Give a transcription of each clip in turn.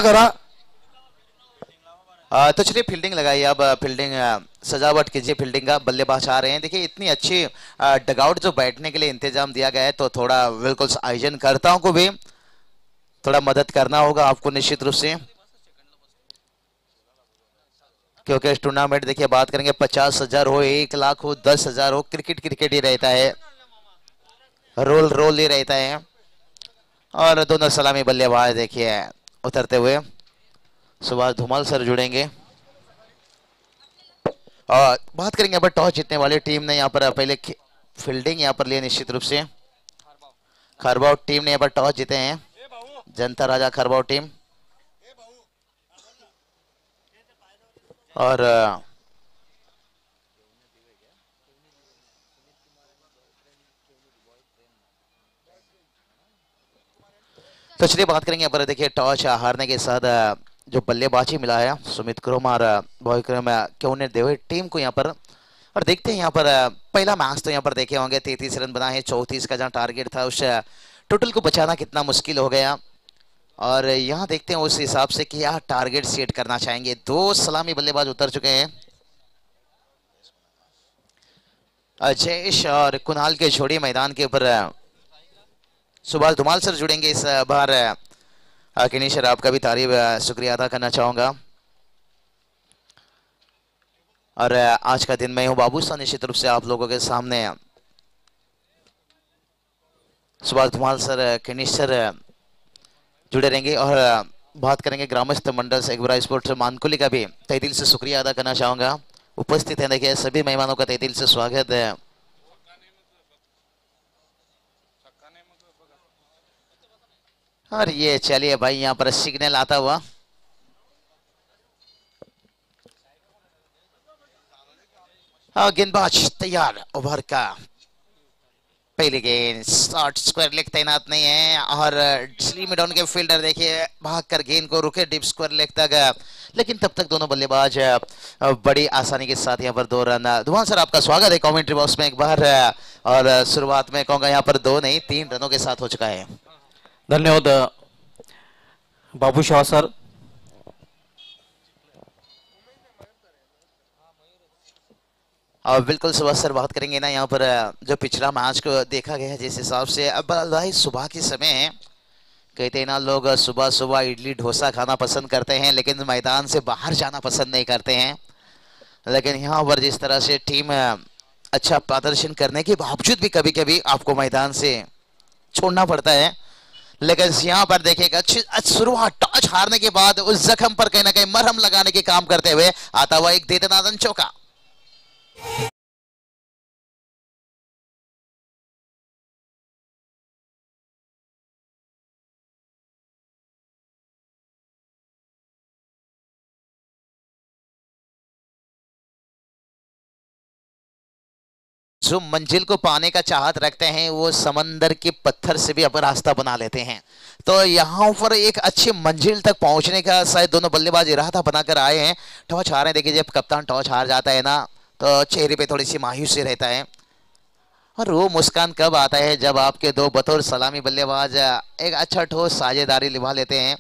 करा। तो चलिए फील्डिंग लगाइए अब, फील्डिंग सजावट कीजिए फील्डिंग का। बल्लेबाज आ रहे हैं, देखिए इतनी अच्छी डगआउट जो बैठने के लिए इंतजाम दिया गया है, तो थोड़ा बिल्कुल आयोजन कर्ताओं को भी थोड़ा मदद करना होगा आपको निश्चित रूप से, क्योंकि इस टूर्नामेंट देखिए बात करेंगे 50,000 हो, 1 लाख हो, 10,000 हो, क्रिकेट क्रिकेट ही रहता है, रोल रोल ही रहता है। और दोनों सलामी बल्लेबाज देखिए उतरते हुए सुभाष धुमाल सर जुड़ेंगे। और बात करेंगे यहाँ पर टॉस जीतने वाली टीम ने यहाँ पर पहले फील्डिंग यहाँ पर लिए निश्चित रूप से। खरबाव टीम ने यहाँ पर टॉस जीते हैं, जनता राजा खरबाव टीम। और तो चलिए बात करेंगे यहाँ पर देखिए टॉस हारने के साथ जो बल्लेबाजी मिला है सुमित कुमार क्यों ने देवे टीम को यहाँ पर। और देखते हैं यहाँ पर पहला मैच तो यहाँ पर देखे होंगे 33 रन बना है, 34 का जहाँ टारगेट था उस टोटल को बचाना कितना मुश्किल हो गया। और यहाँ देखते हैं उस हिसाब से क्या टारगेट सेट करना चाहेंगे। 2 सलामी बल्लेबाज उतर चुके हैं, जयेश और कुणाल के जोड़ी मैदान के ऊपर। सुभाष धुमाल सर जुड़ेंगे इस बार। किनीश सर आपका भी तारीफ शुक्रिया अदा करना चाहूंगा। और आज का दिन मैं हूं बाबू सा निश्चित रूप से आप लोगों के सामने। सुभाष धुमाल सर किनीश सर जुड़े रहेंगे। और बात करेंगे ग्रामस्थ मंडल से एक बार स्पोर्ट्स मानकुली का भी तहे दिल से शुक्रिया अदा करना चाहूंगा। उपस्थित है देखिए सभी मेहमानों का तहे दिल से स्वागत है। और ये चलिए भाई यहाँ पर सिग्नल आता हुआ गेंदबाज तैयार। ओवर का पहली गेंद शॉर्ट स्क्वायर लेग तैनात नहीं है। और स्लिम डाउन के फील्डर देखिए भागकर गेंद को रुके डीप स्क्वायर लेग तक, लेकिन तब तक दोनों बल्लेबाज बड़ी आसानी के साथ यहाँ पर 2 रन। धुआं सर आपका स्वागत है कमेंट्री बॉक्स में एक बार। और शुरुआत में कहूंगा यहाँ पर 2 नहीं 3 रनों के साथ हो चुका है। धन्यवाद बाबू शाह सर। और बिल्कुल सुबह सर बात करेंगे ना यहाँ पर जो पिछला मैच को देखा गया है जिस हिसाब से। अब भाई सुबह के समय है, कहते हैं ना लोग सुबह सुबह इडली डोसा खाना पसंद करते हैं लेकिन मैदान से बाहर जाना पसंद नहीं करते हैं। लेकिन यहाँ पर जिस तरह से टीम अच्छा प्रदर्शन करने के बावजूद भी कभी कभी आपको मैदान से छोड़ना पड़ता है। लेकिन यहाँ पर देखिएगा अच्छी शुरुआत टॉस हारने के बाद उस जख्म पर कहीं ना कहीं मरहम लगाने के काम करते हुए आता हुआ एक दे चौका। जो मंजिल को पाने का चाहत रखते हैं वो समंदर के पत्थर से भी अपना रास्ता बना लेते हैं। तो यहाँ पर एक अच्छी मंजिल तक पहुंचने का शायद दोनों बल्लेबाज इरादा बनाकर आए हैं। टॉस हारे देखिए जब कप्तान टॉस हार जाता है ना तो चेहरे पे थोड़ी सी मायूसी रहता है। और वो मुस्कान कब आता है जब आपके 2 बतौर सलामी बल्लेबाज एक अच्छा ठोस साझेदारी निभा लेते हैं,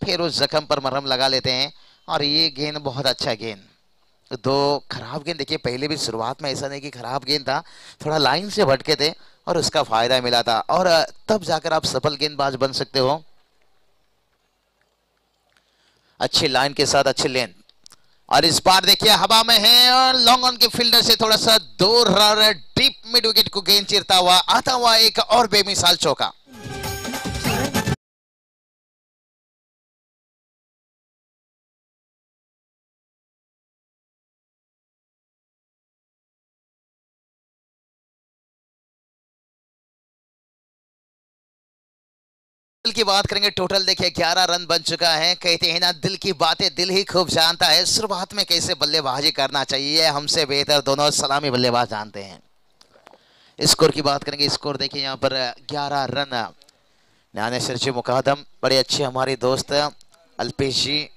फिर उस जख्म पर मरहम लगा लेते हैं। और ये गेंद बहुत अच्छा गेंद, 2 खराब गेंद देखिए पहले भी शुरुआत में ऐसा नहीं कि खराब गेंद था, थोड़ा लाइन से भटके थे और उसका फायदा मिला था और तब जाकर आप सफल गेंदबाज बन सकते हो। अच्छी लाइन के साथ अच्छी लेंथ। और इस बार देखिए हवा में है और लॉन्ग ऑन के फील्डर से थोड़ा सा दूर डीप मिड विकेट को गेंद चीरता हुआ आता हुआ एक और बेमिसाल चौका। की बात करेंगे टोटल देखिए 11 रन बन चुका है। कहते हैं ना दिल की बातें दिल ही खूब जानता है, शुरुआत में कैसे बल्लेबाजी करना चाहिए हमसे बेहतर दोनों सलामी बल्लेबाज जानते हैं। स्कोर की बात करेंगे, स्कोर देखिए यहाँ पर 11 रन। ज्ञानेश्वर जी मुकादम बड़े अच्छे हमारे दोस्त अल्पेश जी।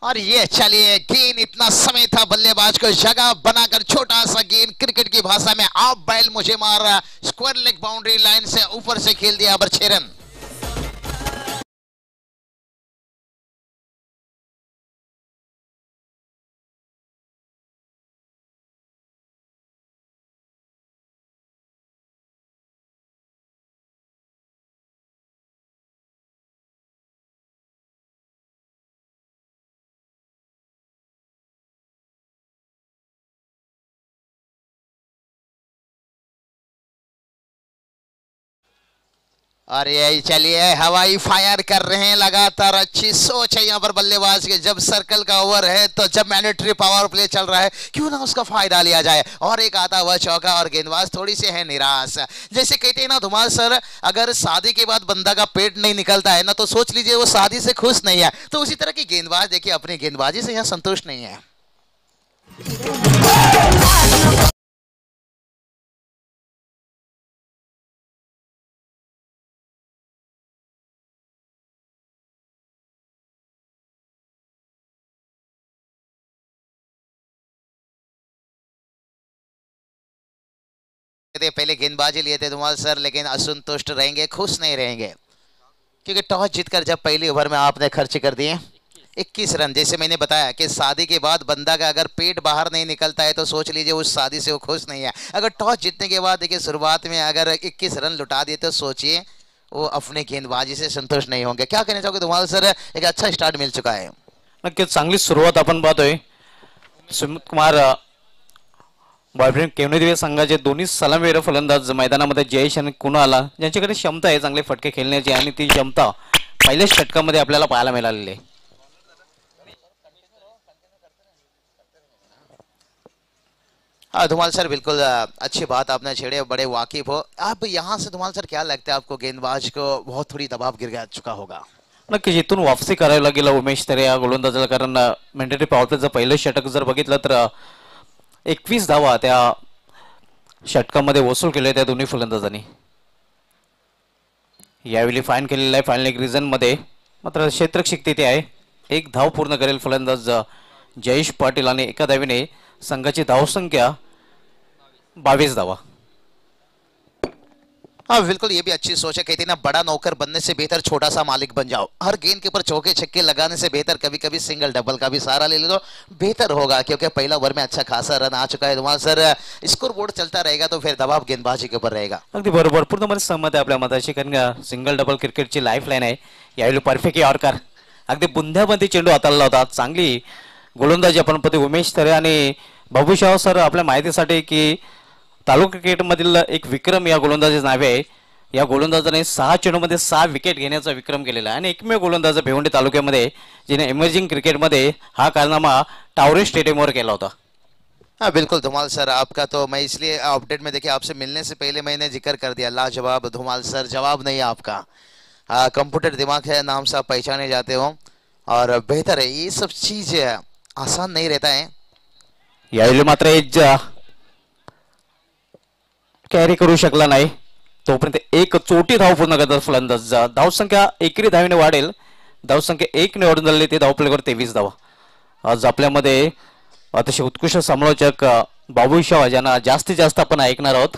और ये चलिए गेंद इतना समय था बल्लेबाज को जगह बनाकर छोटा सा गेंद क्रिकेट की भाषा में आप बैल मुझे मार स्क्वायर लेग बाउंड्री लाइन से ऊपर से खेल दिया पर 6 रन। और ये चलिए हवाई फायर कर रहे हैं लगातार। अच्छी सोच है यहाँ पर बल्लेबाज के, जब सर्कल का ओवर है तो जब मैंडेटरी पावर प्ले चल रहा है क्यों ना उसका फायदा लिया जाए। और एक आता हुआ चौका और गेंदबाज थोड़ी सी है निराश। जैसे कहते हैं ना धुमाल सर, अगर शादी के बाद बंदा का पेट नहीं निकलता है ना तो सोच लीजिए वो शादी से खुश नहीं है। तो उसी तरह की गेंदबाज देखिए अपनी गेंदबाजी से यहाँ संतुष्ट नहीं है। पहले गेंदबाजी लिए थे धुमाल सर, लेकिन असंतुष्ट रहेंगे, खुश नहीं रहेंगे, क्योंकि टॉस जीतकर जब पहली ओवर में आपने खर्च कर दिए 21 रन। जैसे मैंने बताया कि शादी के बाद बंदा का अगर पेट बाहर नहीं निकलता है तो सोच लीजिए उस शादी से वो खुश नहीं है। अगर टॉस जीतने के बाद देखिए शुरुआत में अगर 21 रन लुटा दिए तो सोचिए वो अपने गेंदबाजी से संतुष्ट नहीं होंगे। क्या कहना चाहोगे धुमाल सर, एक अच्छा स्टार्ट मिल चुका है। नक्कीच चांगली सुरुवात आपण पाहतोय। सुमित कुमार बॉयफ्रेंड केवणीदेवी संघाचे दोन्ही सलामीवीर फलंदाज मैदानामध्ये जयेश आणि कुणाल यांच्याकडे क्षमता आहे चांगले फटके खेळण्याची, आणि ती क्षमता पहिल्याच षटकामध्ये आपल्याला पाहायला मिळालेली आहे। हाँ धुमाल सर, बिल्कुल अच्छी बात आपने छेड़े, बड़े वाकिफ हो आप। यहाँ से धुमाल सर क्या लगता है आपको, गेंदबाज को बहुत थोड़ी दबाव गिर चुका होगा? नक्कीच इथून वापसी करायला गेला उमेश तरे या गोलंदाजाला, कारण मॅन्डेटरी पॉवर प्लेचं पहिलं षटक जर बघितलं तर 21 धावा त्या षटकामध्ये वसूल केले त्या दोन्ही फलंदाजांनी। यावेळी फाईन केलेला आहे, फायनल एक रिझन मध्ये मात्र क्षेत्ररक्षक तिथे आहे। एक धाव पूर्ण करेल फलंदाज जयेश पाटील आणि एका धावीने संघाची धावसंख्या 22 धावा। हाँ बिल्कुल, ये भी अच्छी सोच है। कहते हैं ना, बड़ा नौकर बनने से बेहतर छोटा सा मालिक बन जाओ। हर गेंद के ऊपर चौके छक्के लगाने से बेहतर कभी कभी सिंगल डबल का भी सहारा ले लो तो बेहतर होगा, क्योंकि पहला ओवर में अच्छा खासा रन आ चुका है। धुमाल सर, स्कोर बोर्ड चलता रहेगा तो फिर दबाव गेंदबाजी के ऊपर रहेगा। अगदी बरोबर, पूर्णपणे सहमत आहे आपल्या मताशी, कारण सिंगल डबल क्रिकेटची लाईफ लाईन आहे। यावेळी परफेक्ट यॉर्कर, अगदी बुंध्यामध्ये चेंडू हाताळला होता। चांगली गोलंदाजी आपण पती उमेश तरे आणि बाबूशाह सर आपल्या माहितीसाठी की तालुका क्रिकेटमधील एक विक्रम या गोलंदाजीचे नावे आहे। या गोलंदाजाने 6 चेंडूमध्ये 6 विकेट घेण्याचा विक्रम केलेला आहे आणि एकमेव गोलंदाज भिवंडी तालुक्यामध्ये जिने इमर्जिंग क्रिकेटमध्ये हा कारनामा टावरे स्टेडियमवर केला होता। हाँ बिल्कुल धुमाल सर, आपका तो मैं इसलिए अपडेट में देखिए आपसे मिलने से पहले मैंने जिक्र कर दिया, लाजवाब धुमाल सर, जवाब नहीं है आपका। कंप्यूटर दिमाग है नाम से आप पहचाने जाते हो और बेहतर है। ये सब चीज आसान नहीं रहता है। यावेळी मात्र एज कॅरी करू शकला नाही, तोपर्यंत एक चोटी धाव पूर्ण करतात फलंदाज। धावसंख्या एकरी धावेने वाढेल, धावसंख्या 1 ने वाढून झाली, ते धावफलकावर 23 धावा। आज आपल्यामध्ये अतिशय उत्कृष्ट समालोचक बाबूशाह यांना जास्तीत जास्त आपण ऐकणार आहोत।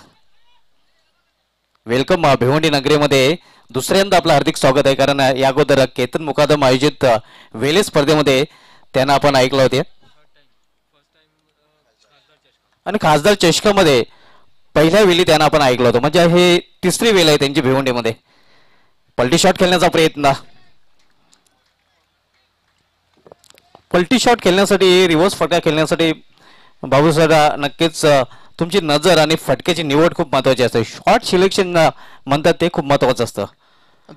वेलकम भिवंडी नगरीमध्ये दुसऱ्यांदा आपलं हार्दिक स्वागत आहे, कारण या अगोदर केतन मुकादम आयोजित वेले स्पर्धेमध्ये त्यांना आपण ऐकलं होते आणि खासदार चषकामध्ये पहिल्या वेळी त्यांना आपण ऐकलं होतं। म्हणजे हे तिसरी वेळ आहे त्यांची भिवंडीमध्ये। पलटी शॉट खेळण्याचा प्रयत्न, पलटी शॉट खेळण्यासाठी, रिव्हर्स फटका खेळण्यासाठी बाबू सर नक्कीच तुमची नजर आणि फटक्याची निवड खूप महत्त्वाची असते। शॉट सिलेक्शन म्हणतात ते खूप महत्त्वाचं असतं।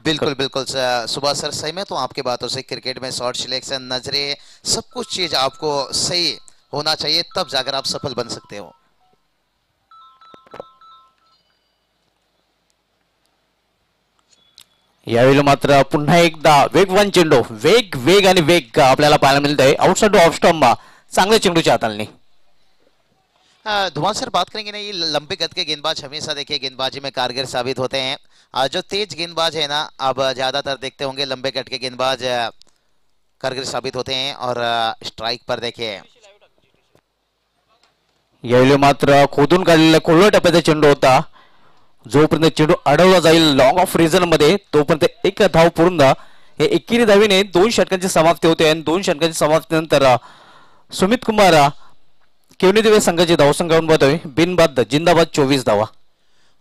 बिल्कुल बिल्कुल सुभाष सर, सहमत हूँ आपकी बातों से। क्रिकेट में शॉट सिलेक्शन, नजरें, सब कुछ चीज आपको सही होना चाहिए, तब जाकर आप सफल बन सकते हो। यावेळी मात्र पुन्हा एकदा वेगवान चेंडू, वेग आणि वेग आपल्याला पाहायला मिळत आहे। आउटसाइड ऑफ स्टंप, चांगल्या चेंडूच्या हाताळणी। धुआं सर, बात करेंगे ना, ये लंबे कद के गेंदबाज हमेशा देखिए गेंदबाजी में कारगर साबित होते हैं। जो तेज गेंदबाज है ना, अब ज्यादातर देखते होंगे लंबे कद के गेंदबाज कारगर साबित होते हैं। और स्ट्राइक पर देखिए यावेळी मात्र खोदून काढलेला खोलवर टप्प्याचा चेंडू होता। जोपर्यंत चेंडू अडवला जाईल लॉंग ऑफ रिझन मध्ये तोपर्यंत एक धाव पूर्ण, हे एकेरी धावीने 2 षटकांची समाप्ती होते आणि 2 षटकांची समाप्तीनंतर सुमित कुमार केवणीदेवी संघाची धावसंख्या बघतोय बिनबाद जिंदाबाद 24 धावा।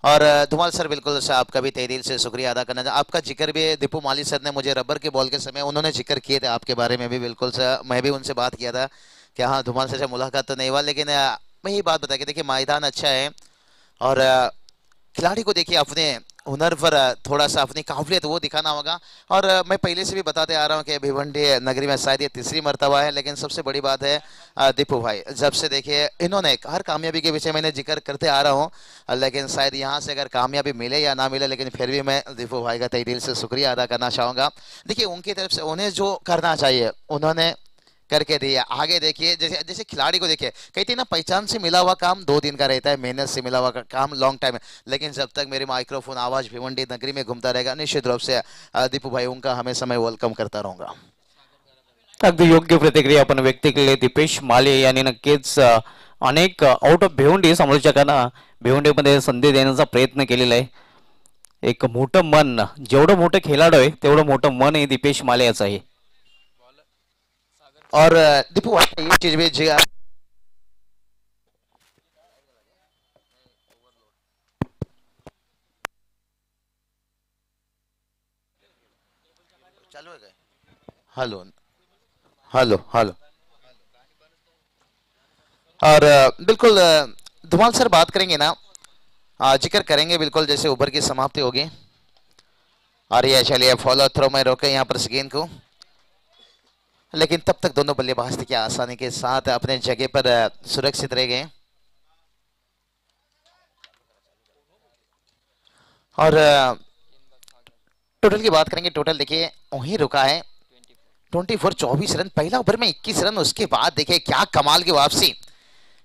और धुमाल सर, बिल्कुल सर, आपका भी तहे दिल से शुक्रिया अदा करना। आपका जिक्र भी दीपू माली सर ने मुझे रबर के बॉल के समय उन्होंने जिक्र किए थे आपके बारे में भी। बिल्कुल सर, मैं भी उनसे बात किया था कि हाँ धुमाल सर से मुलाकात तो नहीं हुआ, लेकिन मैं यही बात बता कि देखिए मैदान अच्छा है और खिलाड़ी को देखिए अपने हुनर पर थोड़ा सा अपनी काबिलियत वो दिखाना होगा। और मैं पहले से भी बताते आ रहा हूँ कि भिवंडी नगरी में शायद ये तीसरी मर्तबा है, लेकिन सबसे बड़ी बात है दीपू भाई, जब से देखिए इन्होंने हर कामयाबी के पीछे मैंने जिक्र करते आ रहा हूँ, लेकिन शायद यहाँ से अगर कामयाबी मिले या ना मिले, लेकिन फिर भी मैं दीपू भाई का तहे दिल से शुक्रिया अदा करना चाहूँगा। देखिए उनकी तरफ से उन्हें जो करना चाहिए उन्होंने करके दिया। आगे देखिए जैसे जैसे खिलाड़ी को देखिए, कहते हैं ना पहचान से मिला हुआ काम 2 दिन का रहता है, मेहनत से मिला हुआ काम लॉन्ग टाइम है। लेकिन जब तक मेरी माइक्रोफोन आवाज भिवंडी नगरी में घूमता रहेगा, निश्चित रूप से दीपू भाई उनका हमेशा मैं वेलकम करता रहूंगा। अगदी योग्य प्रतिक्रिया आपण व्यक्त केली। दीपेश माले यांनी नक्कीच अनेक आउट ऑफ भिवंडी समालोचकांना भिवंडीमध्ये संधी देण्याचा प्रयत्न केलेला आहे। एक मोठं मन, जेवढं मोठं खेळाडू आहे तेवढं मोठं मन हे दीपेश माले याचं आहे। और दीपू भाई ये चीज भी चालू है। Hello hello hello. और बिल्कुल धुमाल सर बात करेंगे ना, जिक्र करेंगे बिल्कुल जैसे ओवर की समाप्ति होगी। और ये चलिए फॉलो थ्रो में रोके यहाँ पर गेंद को, लेकिन तब तक दोनों बल्लेबाज देखिए आसानी के साथ अपने जगह पर सुरक्षित रह गए। और टोटल की बात करेंगे, टोटल देखिए वहीं रुका है 24 रन, पहला ओवर में 21 रन। उसके बाद देखिए क्या कमाल की वापसी।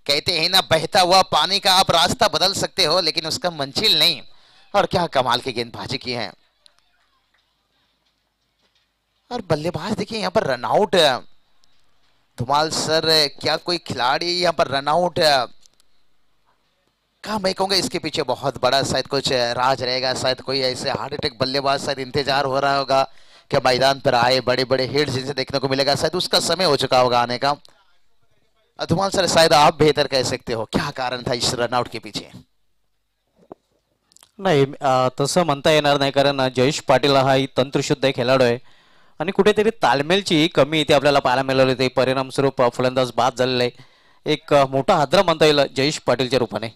कहते हैं ना बहता हुआ पानी का आप रास्ता बदल सकते हो, लेकिन उसका मंजिल नहीं। और क्या कमाल की गेंदबाजी की है। और बल्लेबाज देखिए यहाँ पर रनआउट, धुमाल सर क्या कोई खिलाड़ी यहाँ पर रनआउट का, मैं कहूंगा इसके पीछे बहुत बड़ा शायद कुछ राज रहेगा। शायद कोई ऐसे हार्ट अटैक बल्लेबाज शायद इंतजार हो रहा होगा कि मैदान पर आए, बड़े बड़े हिट्स जिनसे देखने को मिलेगा, शायद उसका समय हो चुका होगा आने का। धुमाल सर शायद आप बेहतर कह सकते हो, क्या कारण था इस रनआउट के पीछे? नाही तसं म्हणता येणार नाही, कारण जयेश पाटील हा तंत्रशुद्ध खेळाडू आहे आणि कुठेतरी तालमेलची कमी इथे आपल्याला पाहायला मिळाली होती। परिणामस्वरूप फलंदाज बाद झालेला आहे। एक मोठा हादरा म्हणता येईल जयेश पाटीलच्या रूपाने।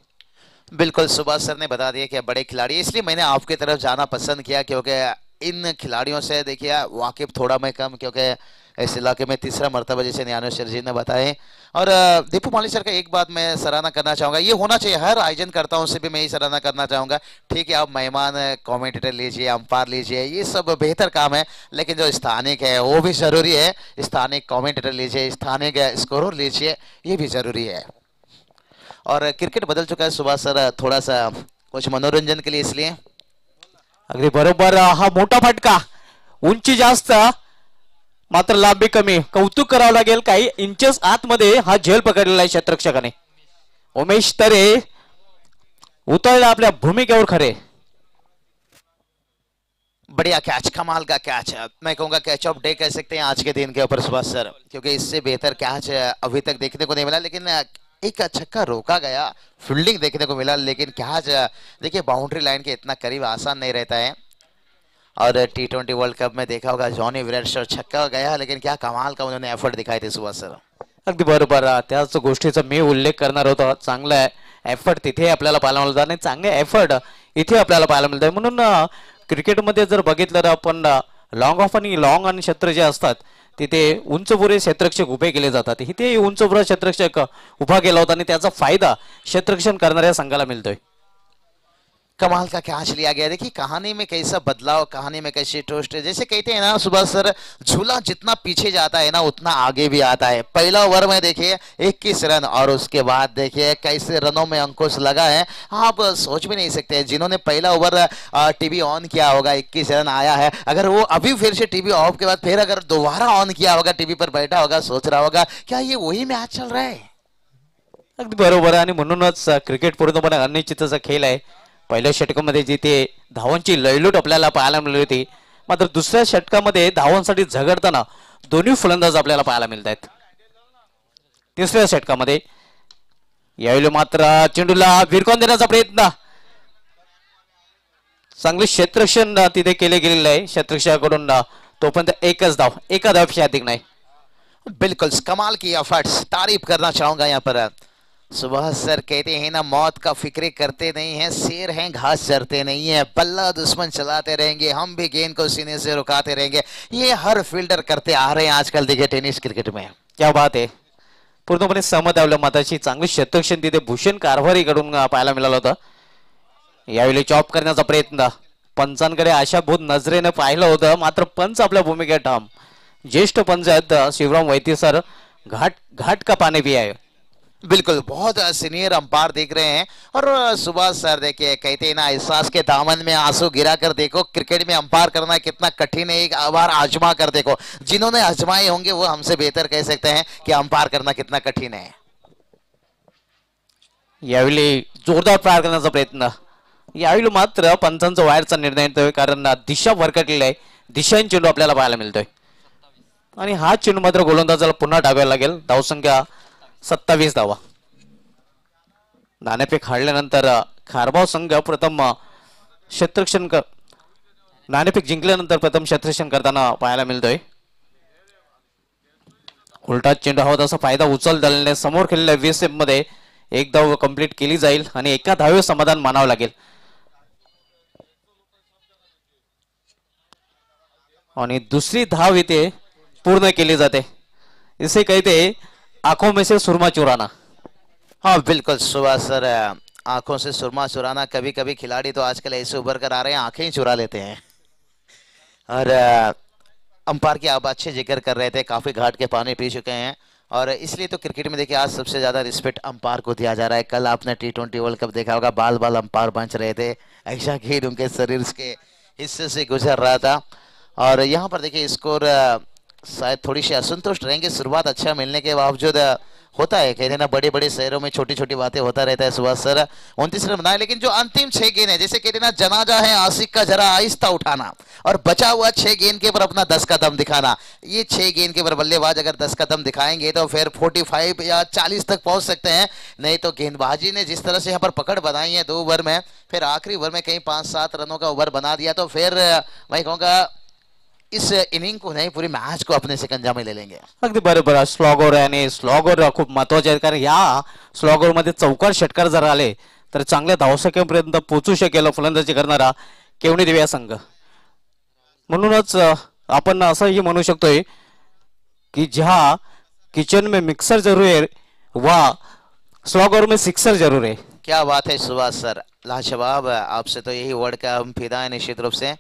बिल्कुल सुभाष सर ने बता दिया कि बड़े खिलाड़ी, इसलिए मैंने आपकी तरफ जाना पसंद किया, क्योंकि इन खिलाड़ियों से देखिए वाकिफ थोड़ा मैं कम, क्योंकि इस इलाके में तीसरा मर्तबा जैसे न्यानेश्वर जी ने बताए। और दीपू माली सर का एक बात मैं सराहना करना चाहूंगा, ये होना चाहिए हर आयोजन करता हूं से भी मैं ही सराहना करना चाहूंगा। ठीक है आप मेहमान कमेंटेटर लीजिए, अंपायर लीजिए, ये सब बेहतर काम है, लेकिन जो स्थानिक है वो भी जरूरी है। स्थानिक कमेंटेटर लीजिए, स्थानिक स्कोरर लीजिए, ये भी जरूरी है। और क्रिकेट बदल चुका है सुभाष सर, थोड़ा सा कुछ मनोरंजन के लिए, इसलिए अगदी बरोबर। हा मोठा फटका, उंची जास्त मात्र लांबी कमी, कौतुक करावं लागेल। काही इंचेस आतमध्ये हा झेल पकडलेला आहे क्षेत्ररक्षकाने। उमेश तरे उतरला आपल्या भूमिकेवर खरे। बढ़िया कैच, कमाल का कैच, मैं कहूंगा कैच ऑफ डे कह सकते हैं आज के दिन के ऊपर सुभाष सर, क्योंकि इससे बेहतर कैच अभी तक देखने को नहीं मिला। लेकिन एक छक्का रोका गया, फील्डिंग देखने को मिला, लेकिन कैच देखिए बाउंड्री लाइन के इतना करीब आसान नहीं रहता है। और T20 वर्ल्ड कप में देखा होगा जॉनी विराट छक्का गया, लेकिन क्या कमाल का उन्होंने एफर्ट दिखाए थे सुभाष सर। अगदी बरोबर, त्याच गोष्टीचा मी उल्लेख करणार होतो। चांगला एफर्ट तिथे आपल्याला पाहायला मिळतात आणि चांगले एफर्ट इथे आपल्याला पाहायला मिळतात। म्हणून क्रिकेटमध्ये जर बघितलं तर आपण लॉंग ऑफ आणि लॉंग आणि क्षेत्र जे असतात तिथे उंचपुरे क्षेत्ररक्षक उभे केले जातात। इथे उंचपुरा क्षेत्ररक्षक उभा केला होता आणि त्याचा फायदा क्षेत्ररक्षण करणाऱ्या संघाला मिळतोय। कमाल का कैच लिया गया। देखिए कहानी में कैसा बदलाव, कहानी में कैसी ट्विस्ट है। जैसे कहते हैं ना सुभाष सर, झूला जितना पीछे जाता है ना उतना आगे भी आता है। पहला ओवर में देखिए 21 रन, और उसके बाद देखिए कैसे रनों में अंकुश लगा है, आप सोच भी नहीं सकते। जिन्होंने पहला ओवर टीवी ऑन किया होगा 21 रन आया है, अगर वो अभी फिर से टीवी ऑफ के बाद फिर अगर दोबारा ऑन किया होगा, टीवी पर बैठा होगा, सोच रहा होगा क्या ये वही मैच चल रहा है। अगदी बरोबर आहे आणि म्हणूनच क्रिकेट पूर्णपणे अनिश्चितचा खेळ आहे। पहिल्या षटकामध्ये जिथे धावांची लयलूट आपल्याला पाहायला मिळाली होती, मात्र दुसऱ्या षटकामध्ये धावांसाठी झगडताना दोन्ही फलंदाज आपल्याला पाहायला मिळत आहेत। तिसऱ्या षटकामध्ये यावेळी मात्र चेंडूला भिरकावून देण्याचा प्रयत्न, चांगले क्षेत्ररक्षण तिथे केले गेलेले आहे क्षेत्ररक्षकाकडून। तोपर्यंत एकच धाव, एका धावपेक्षा अधिक नाही। बिल्कुल कमाल की एफर्ट्स, तारीफ करना चाहूंगा यहाँ पर सुभाष सर कहते हैं ना, मौत का फिक्रे करते नहीं है, शेर हैं घास चरते नहीं है, बल्ला दुश्मन चलाते रहेंगे, हम भी गेंद को सीने से रुकाते रहेंगे। ये हर फील्डर करते आ रहे हैं आजकल देखिए टेनिस क्रिकेट में। क्या बात आहे, पूर्णपणे सहमत आहे आपल्या मताशी. चांगली शतकक्षण तिथे भूषण कारभारीकडून पाहायला मिळालं होतं. यावेळी चॉप करण्याचा प्रयत्न पंचांकडे आशाभूत नजरेने पाहिलं होतं, मात्र पंच आपल्या भूमिकेत ठाम. ज्येष्ठ पंच आहेत शिवराम वैती सर, घाट घाट का पानी भी आहे. बिल्कुल बहुत सीनियर अंपायर दिख रहे हैं। और सुभाष सर देखिए कहते हैं ना, एहसास के दामन में आंसू गिरा कर देखो, क्रिकेट में अंपायर करना कितना कठिन है, एक बार आजमा कर देखो। जिन्होंने आजमाए होंगे वो हमसे बेहतर कह सकते हैं कि अंपायर करना कितना कठिन है। यावेळी जोरदार प्रहार करण्याचा प्रयत्न. यावेळी मात्र पंचांचा वायरचा निर्णय येतोय, कारण दिशा भरकटलेली आहे. दिशांनी चेंडू आपल्याला पाहायला मिळतोय आणि हा चेंडू मात्र गोलंदाजाला पुन्हा डाव्याला लागेल. धावसंख्या 27 धावा. नाणेफेक हारल्यानंतर खारबाव संघ प्रथम क्षेत्ररक्षण नाणेफेक जिंकल्यानंतर प्रथम क्षेत्ररक्षण करताना पाहायला मिळतोय. उलटा चेंडू हवा तसा फायदा उचल दलने समोर खेळलेल्या 20 मध्ये एक धाव कंप्लीट केली जाईल आणि एका धावेवर समाधान मानावं लागेल. आणि दुसरी धाव इथे पूर्ण केली जाते. इसे कहते आंखों में से सुरमा चुराना. हाँ बिल्कुल सुभाष सर, आंखों से सुरमा चुराना। कभी कभी खिलाड़ी तो आजकल ऐसे उभर कर आ रहे हैं, आंखें ही चुरा लेते हैं। और अंपायर की आप अच्छे जिक्र कर रहे थे, काफी घाट के पानी पी चुके हैं और इसलिए तो क्रिकेट में देखिए आज सबसे ज्यादा रिस्पेक्ट अंपायर को दिया जा रहा है। कल आपने T20 वर्ल्ड कप देखा होगा, बाल बाल अंपायर बच रहे थे, ऐसा खेल उनके शरीर के हिस्से से गुजर रहा था। और यहाँ पर देखिए स्कोर शायद थोड़ी सी असंतुष्ट रहेंगे, शुरुआत अच्छा मिलने के बावजूद होता है, कहते ना बड़े बड़े शहरों में छोटी छोटी बातें होता रहता है। सुभाष सर 29 रन बनाए, लेकिन जो अंतिम 6 गेंद है, जैसे कहते ना जनाजा है आशिक का जरा आहिस्ता उठाना और बचा हुआ 6 गेंद के ऊपर अपना 10 का दम दिखाना। ये 6 गेंद के ऊपर बल्लेबाज अगर 10 का दम दिखाएंगे तो फिर 45 या 40 तक पहुंच सकते हैं। नहीं तो गेंदबाजी ने जिस तरह से यहाँ पर पकड़ बनाई है 2 ओवर में, फिर आखिरी ओवर में कहीं 5-7 रनों का ओवर बना दिया तो फिर मैं कहूँगा इस इनिंग को नहीं पूरी मैच को अपने शिकंजा में ले लेंगे। अगदी बरोबर. स्लॉगर आहे आणि स्लॉगर खूप महत्वाचे आहे, कारण या स्लॉगर मध्ये चौकार षटकार जर आले तर चांगल्या धावसंख्येपर्यंत पोहोचू शकेल फलंदाजी करणारा केवणी देव या संघ. म्हणूनच आपण असंही म्हणू शकतोय की जहाँ किचन में मिक्सर जरूर है वह स्लॉगर में सिक्सर जरूर है. क्या बात है सुभाष सर, लाजवाब। आपसे तो यही वर्ड का हम फिदा है निश्चित रूप से।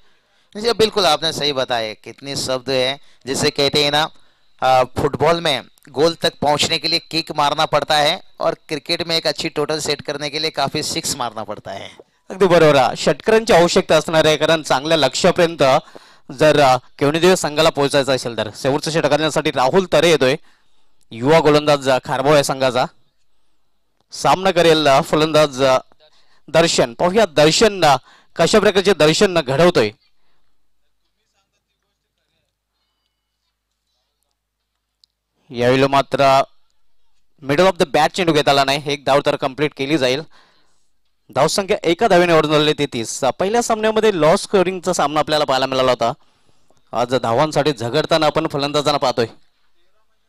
जी बिल्कुल आपने सही बताया, कितने शब्द है जिसे कहते हैं ना फुटबॉल में गोल तक पहुंचने के लिए किक मारना पड़ता है और क्रिकेट में एक अच्छी टोटल सेट करने के लिए काफी सिक्स मारना पड़ता है। अगदी बरोबर आहे. षटकारांची आवश्यकता असणार आहे, कारण चांगल्या लक्ष्यापर्यंत जर केवणीदेव संघाला पोहोचायचं असेल तर. शेवटचं षटक करण्यासाठी राहुल तरे येतोय, युवा गोलंदाज खारबाव या संघाचा. सामना करेल फलंदाज दर्शन. पाहूया दर्शन कशा प्रकारचे दर्शन घडवतोय. यावेळी मात्र मिडल ऑफ द बॅट चेंडू घेता आला नाही. एक धाव तर कंप्लीट केली जाईल. धावसंख्या एका धावेने ओढवली 33. पहिल्या सामन्यामध्ये लॉ स्कोरिंगचा सामना आपल्याला पाहायला मिळाला होता. आज धावांसाठी झगडताना आपण फलंदाजांना पाहतोय.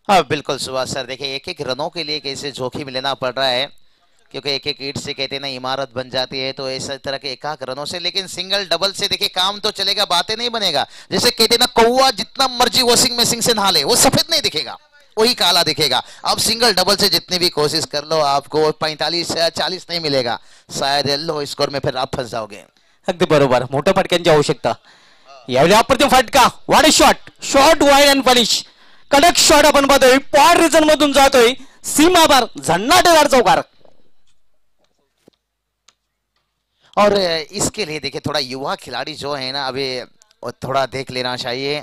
हाँ बिल्कुल सुभाष सर, देखिए एक एक रनों के लिए कैसे जोखिम लेना पड़ रहा है, क्योंकि एक एक ईंट से कहते हैं ना इमारत बन जाती है, तो ऐसा तरह के एकाक रनों से, लेकिन सिंगल डबल से देखिए काम तो चलेगा, बातें नहीं बनेगा। जैसे कहते हैं ना कौवा जितना मर्जी वॉशिंग मशीन से नहा ले वो सफेद नहीं दिखेगा, वही काला दिखेगा। अब सिंगल डबल से जितनी भी कोशिश कर लो आपको 45 या 40 नहीं मिलेगा, शायद लो स्कोर में फिर आप फंस जाओगे। अगदी बरोबर. मोठ्या फटक्यांची आवश्यकता. यावेळी अप्रतिम फटका, वाढ shot, shot wide and punish. कडक शॉट आपण पाहतोय, पॉड रिजन मधून जातोय, सीमा पार, झन्नाटेदार चौकार. और इसके लिए देखिए थोड़ा युवा खिलाड़ी जो है ना अभी थोड़ा देख लेना चाहिए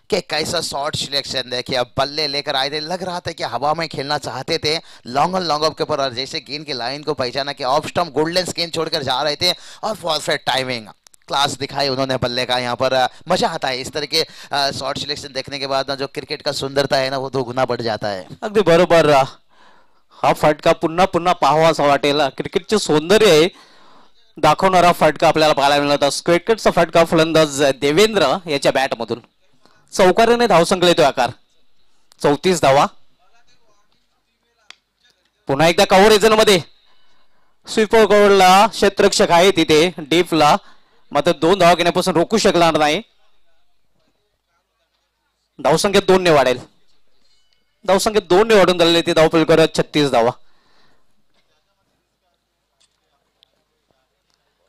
कि कैसा शॉट सिलेक्शन। देखिए अब बल्ले लेकर आए थे, लग रहा था कि हवा में खेलना चाहते थे, लॉन्ग लॉन्ग ऑफ के ऊपर, और जैसे गेंद की लाइन को पहचाना कि ऑफ स्टंप गोल्डन गेंद छोड़कर जा रहे थे और परफेक्ट टाइमिंग क्लास दिखाई उन्होंने बल्ले का। यहाँ पर मजा आता है इस तरह के शॉट सिलेक्शन देखने के बाद ना, जो क्रिकेट का सुंदरता है ना वो 2 गुना बढ़ जाता है। अगदी बरोबर. हा फटका पुन्हा पुन्हा पाहावासा वाटेल. क्रिकेटचे सौंदर्य दाखवणारा फटका आपल्याला पाहायला मिळाला. स्क्वेटचा फटका फलंदाज देवेंद्र याच्या बॅट मधून. चौकाराने धावसंख्या येतोय आकार. 34 धावा. पुन्हा एकदा कव्हर एजन मध्ये स्वीपर कव्हरला क्षेत्ररक्षक आहे तिथे डीपला, मात्र 2 धावा घेण्यापासून रोखू शकणार नाही. धावसंख्या 2 ने वाढेल. धावसंख्या 2 ने वाढून झालेली ती धावफल करत 36 धावा.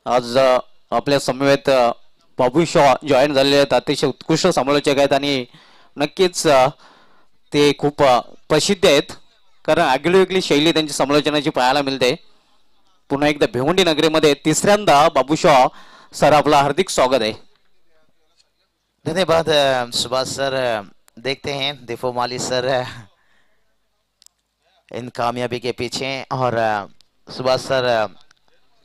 आज आपल्या समवेत बाबू शॉ जॉईन झालेले आहेत. अतिशय उत्कृष्ट समालोचक आहेत आणि नक्कीच ते खूप प्रसिद्ध आहेत, कारण आगळीवेगळी शैली त्यांची समालोचनाची पाहायला मिळते. पुन्हा एकदा भिवंडी नगरीमध्ये तिसऱ्यांदा बाबू शॉ सर आपला हार्दिक स्वागत आहे. धन्यवाद सुभाष सर. देखते हैं दीपू माली सर इन कामयाबी के पीछे. और सुभाष सर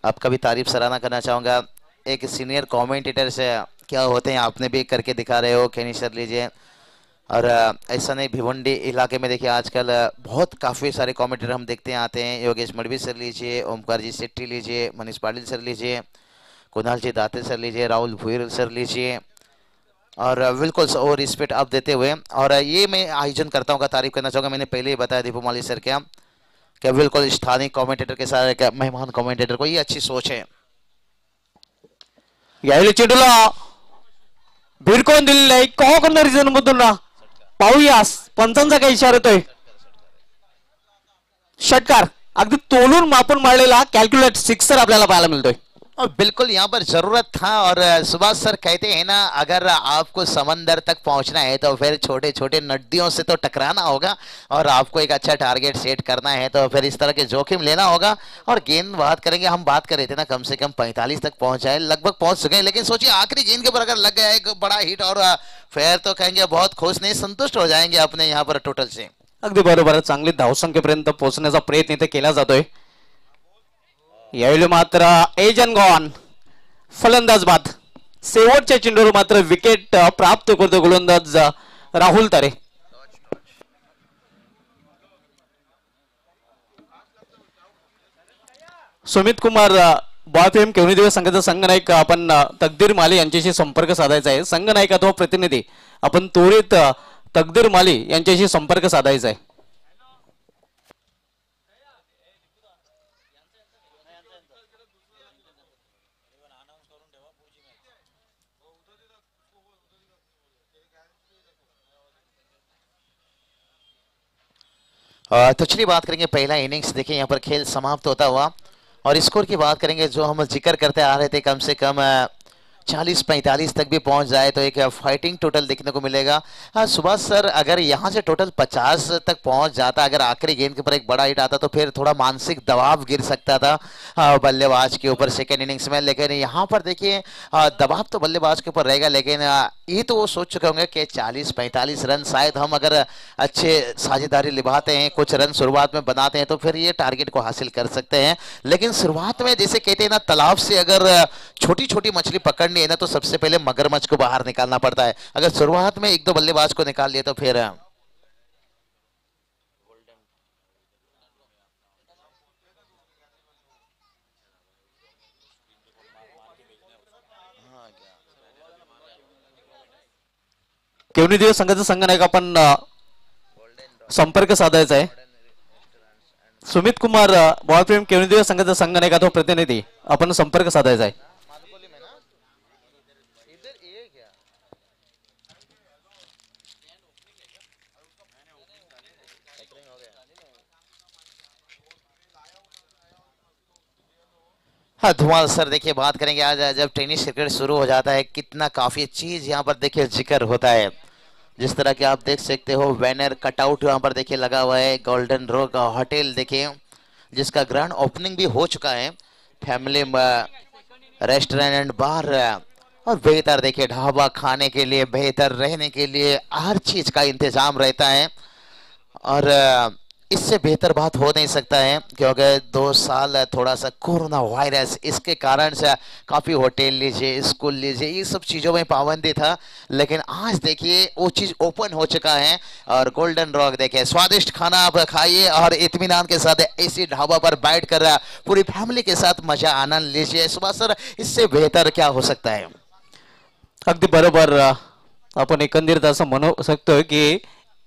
आपका भी तारीफ सराहना करना चाहूँगा. एक सीनियर कमेंटेटर से क्या होते हैं आपने भी करके दिखा रहे हो, कैनी सर लीजिए. और ऐसा नहीं, भिवंडी इलाके में देखिए आजकल बहुत काफ़ी सारे कमेंटेटर हम देखते हैं आते हैं. योगेश मडवी सर लीजिए, ओमकार जी सेट्टी लीजिए, मनीष पाटिल सर लीजिए, कुणाल जी दाते सर लीजिए, राहुल भुईर सर लीजिए. और बिल्कुल और रिस्पेक्ट आप देते हुए, और ये मैं आयोजन करता हूँ का तारीफ करना चाहूँगा. मैंने पहले ही बताया दीपू माली सर क्या बिल्कुल स्थानीय कमेंटेटर के साथ मेहमान कमेंटेटर को ये अच्छी सोच है. यावेळी चेंडूला भिरकवून दिलेला आहे कॉर्नर रिजन मधून. पाहूयास पंचांचा काय इशारा येतोय. षटकार अगदी तोलून मापून मारलेला कॅल्क्युलेट सिक्सर आपल्याला पाहायला मिळतोय. और बिल्कुल यहाँ पर जरूरत था. और सुभाष सर कहते हैं ना, अगर आपको समंदर तक पहुंचना है तो फिर छोटे छोटे नदियों से तो टकराना होगा, और आपको एक अच्छा टारगेट सेट करना है तो फिर इस तरह के जोखिम लेना होगा. और गेंद बात करेंगे, हम बात कर रहे थे ना कम से कम 45 तक पहुंच जाए, लगभग पहुंच चुके हैं. लेकिन सोचिए आखिरी गेंद के ऊपर अगर लग गया एक बड़ा हिट, और फिर तो कहेंगे बहुत खुश नहीं, संतुष्ट हो जाएंगे अपने यहाँ पर टोटल से. अगदी बरोबर. चांगली धावसंख्येपर्यंत पोहोचण्याचा प्रयत्न इथे केला जातोय. यावेळी मात्र एजन गॉन फलंदाज बाद. शेवटच्या चेंडूवर मात्र विकेट प्राप्त करतो गोलंदाज राहुल तारे. सुमित कुमार बॉयफ्रेम केवणी दिवस संघाचा संघनायक आपण तकदीर माली यांच्याशी संपर्क साधायचा आहे. संघनायक अथवा प्रतिनिधी आपण त्वरित तकदीर माली यांच्याशी संपर्क साधायचा आहे. तो चलिए बात करेंगे पहला इनिंग्स. देखिए यहाँ पर खेल समाप्त होता हुआ, और स्कोर की बात करेंगे जो हम जिक्र करते आ रहे थे, कम से कम 40-45 तक भी पहुंच जाए तो एक फाइटिंग टोटल देखने को मिलेगा. हाँ सुभाष सर, अगर यहाँ से टोटल 50 तक पहुंच जाता, अगर आखिरी गेंद के ऊपर एक बड़ा हिट आता तो फिर थोड़ा मानसिक दबाव गिर सकता था बल्लेबाज के ऊपर सेकेंड इनिंग्स में. लेकिन यहाँ पर देखिए दबाव तो बल्लेबाज के ऊपर रहेगा, लेकिन ये तो वो सोच चुके होंगे कि 40-45 रन शायद हम अगर अच्छे साझेदारी निभाते हैं, कुछ रन शुरुआत में बनाते हैं तो फिर ये टारगेट को हासिल कर सकते हैं. लेकिन शुरुआत में जैसे कहते हैं ना, तालाब से अगर छोटी छोटी मछली पकड़नी है ना तो सबसे पहले मगरमच्छ को बाहर निकालना पड़ता है. अगर शुरुआत में 1-2 बल्लेबाज को निकाल लिया तो फिर केवणी दिवस संघाचा संघनायक आपण संपर्क साधायचा आहे. सुमित कुमार बॉयफ्रेम केवणी दिवस संघाचा संघनायक अथवा प्रतिनिधी आपण संपर्क साधायचा आहे. हाँ धुआं सर, देखिए बात करेंगे आज जब टेनिस क्रिकेट शुरू हो जाता है कितना काफी चीज यहाँ पर देखिए जिक्र होता है. जिस तरह के आप देख सकते हो बैनर कटआउट यहाँ पर देखिए लगा हुआ है. गोल्डन रोक होटल देखिए जिसका ग्रैंड ओपनिंग भी हो चुका है. फैमिली रेस्टोरेंट एंड बार, और बेहतर देखिए ढाबा, खाने के लिए, बेहतर रहने के लिए हर चीज का इंतजाम रहता है. और इससे बेहतर बात हो नहीं सकता है, क्योंकि 2 साल थोड़ा सा कोरोना वायरस, इसके कारण से काफ़ी होटल लीजिए, स्कूल लीजिए, ये सब चीज़ों में पाबंदी था. लेकिन आज देखिए वो चीज़ ओपन हो चुका है. और गोल्डन रॉक देखिए स्वादिष्ट खाना आप खाइए और इत्मीनान के साथ ऐसी ढाबा पर बैठ कर पूरी फैमिली के साथ मजा आनंद लीजिए. सुभाष सर, इससे बेहतर क्या हो सकता है. अगदी बरोबर. आपण एकंदरीत असं म्हणू शकतो की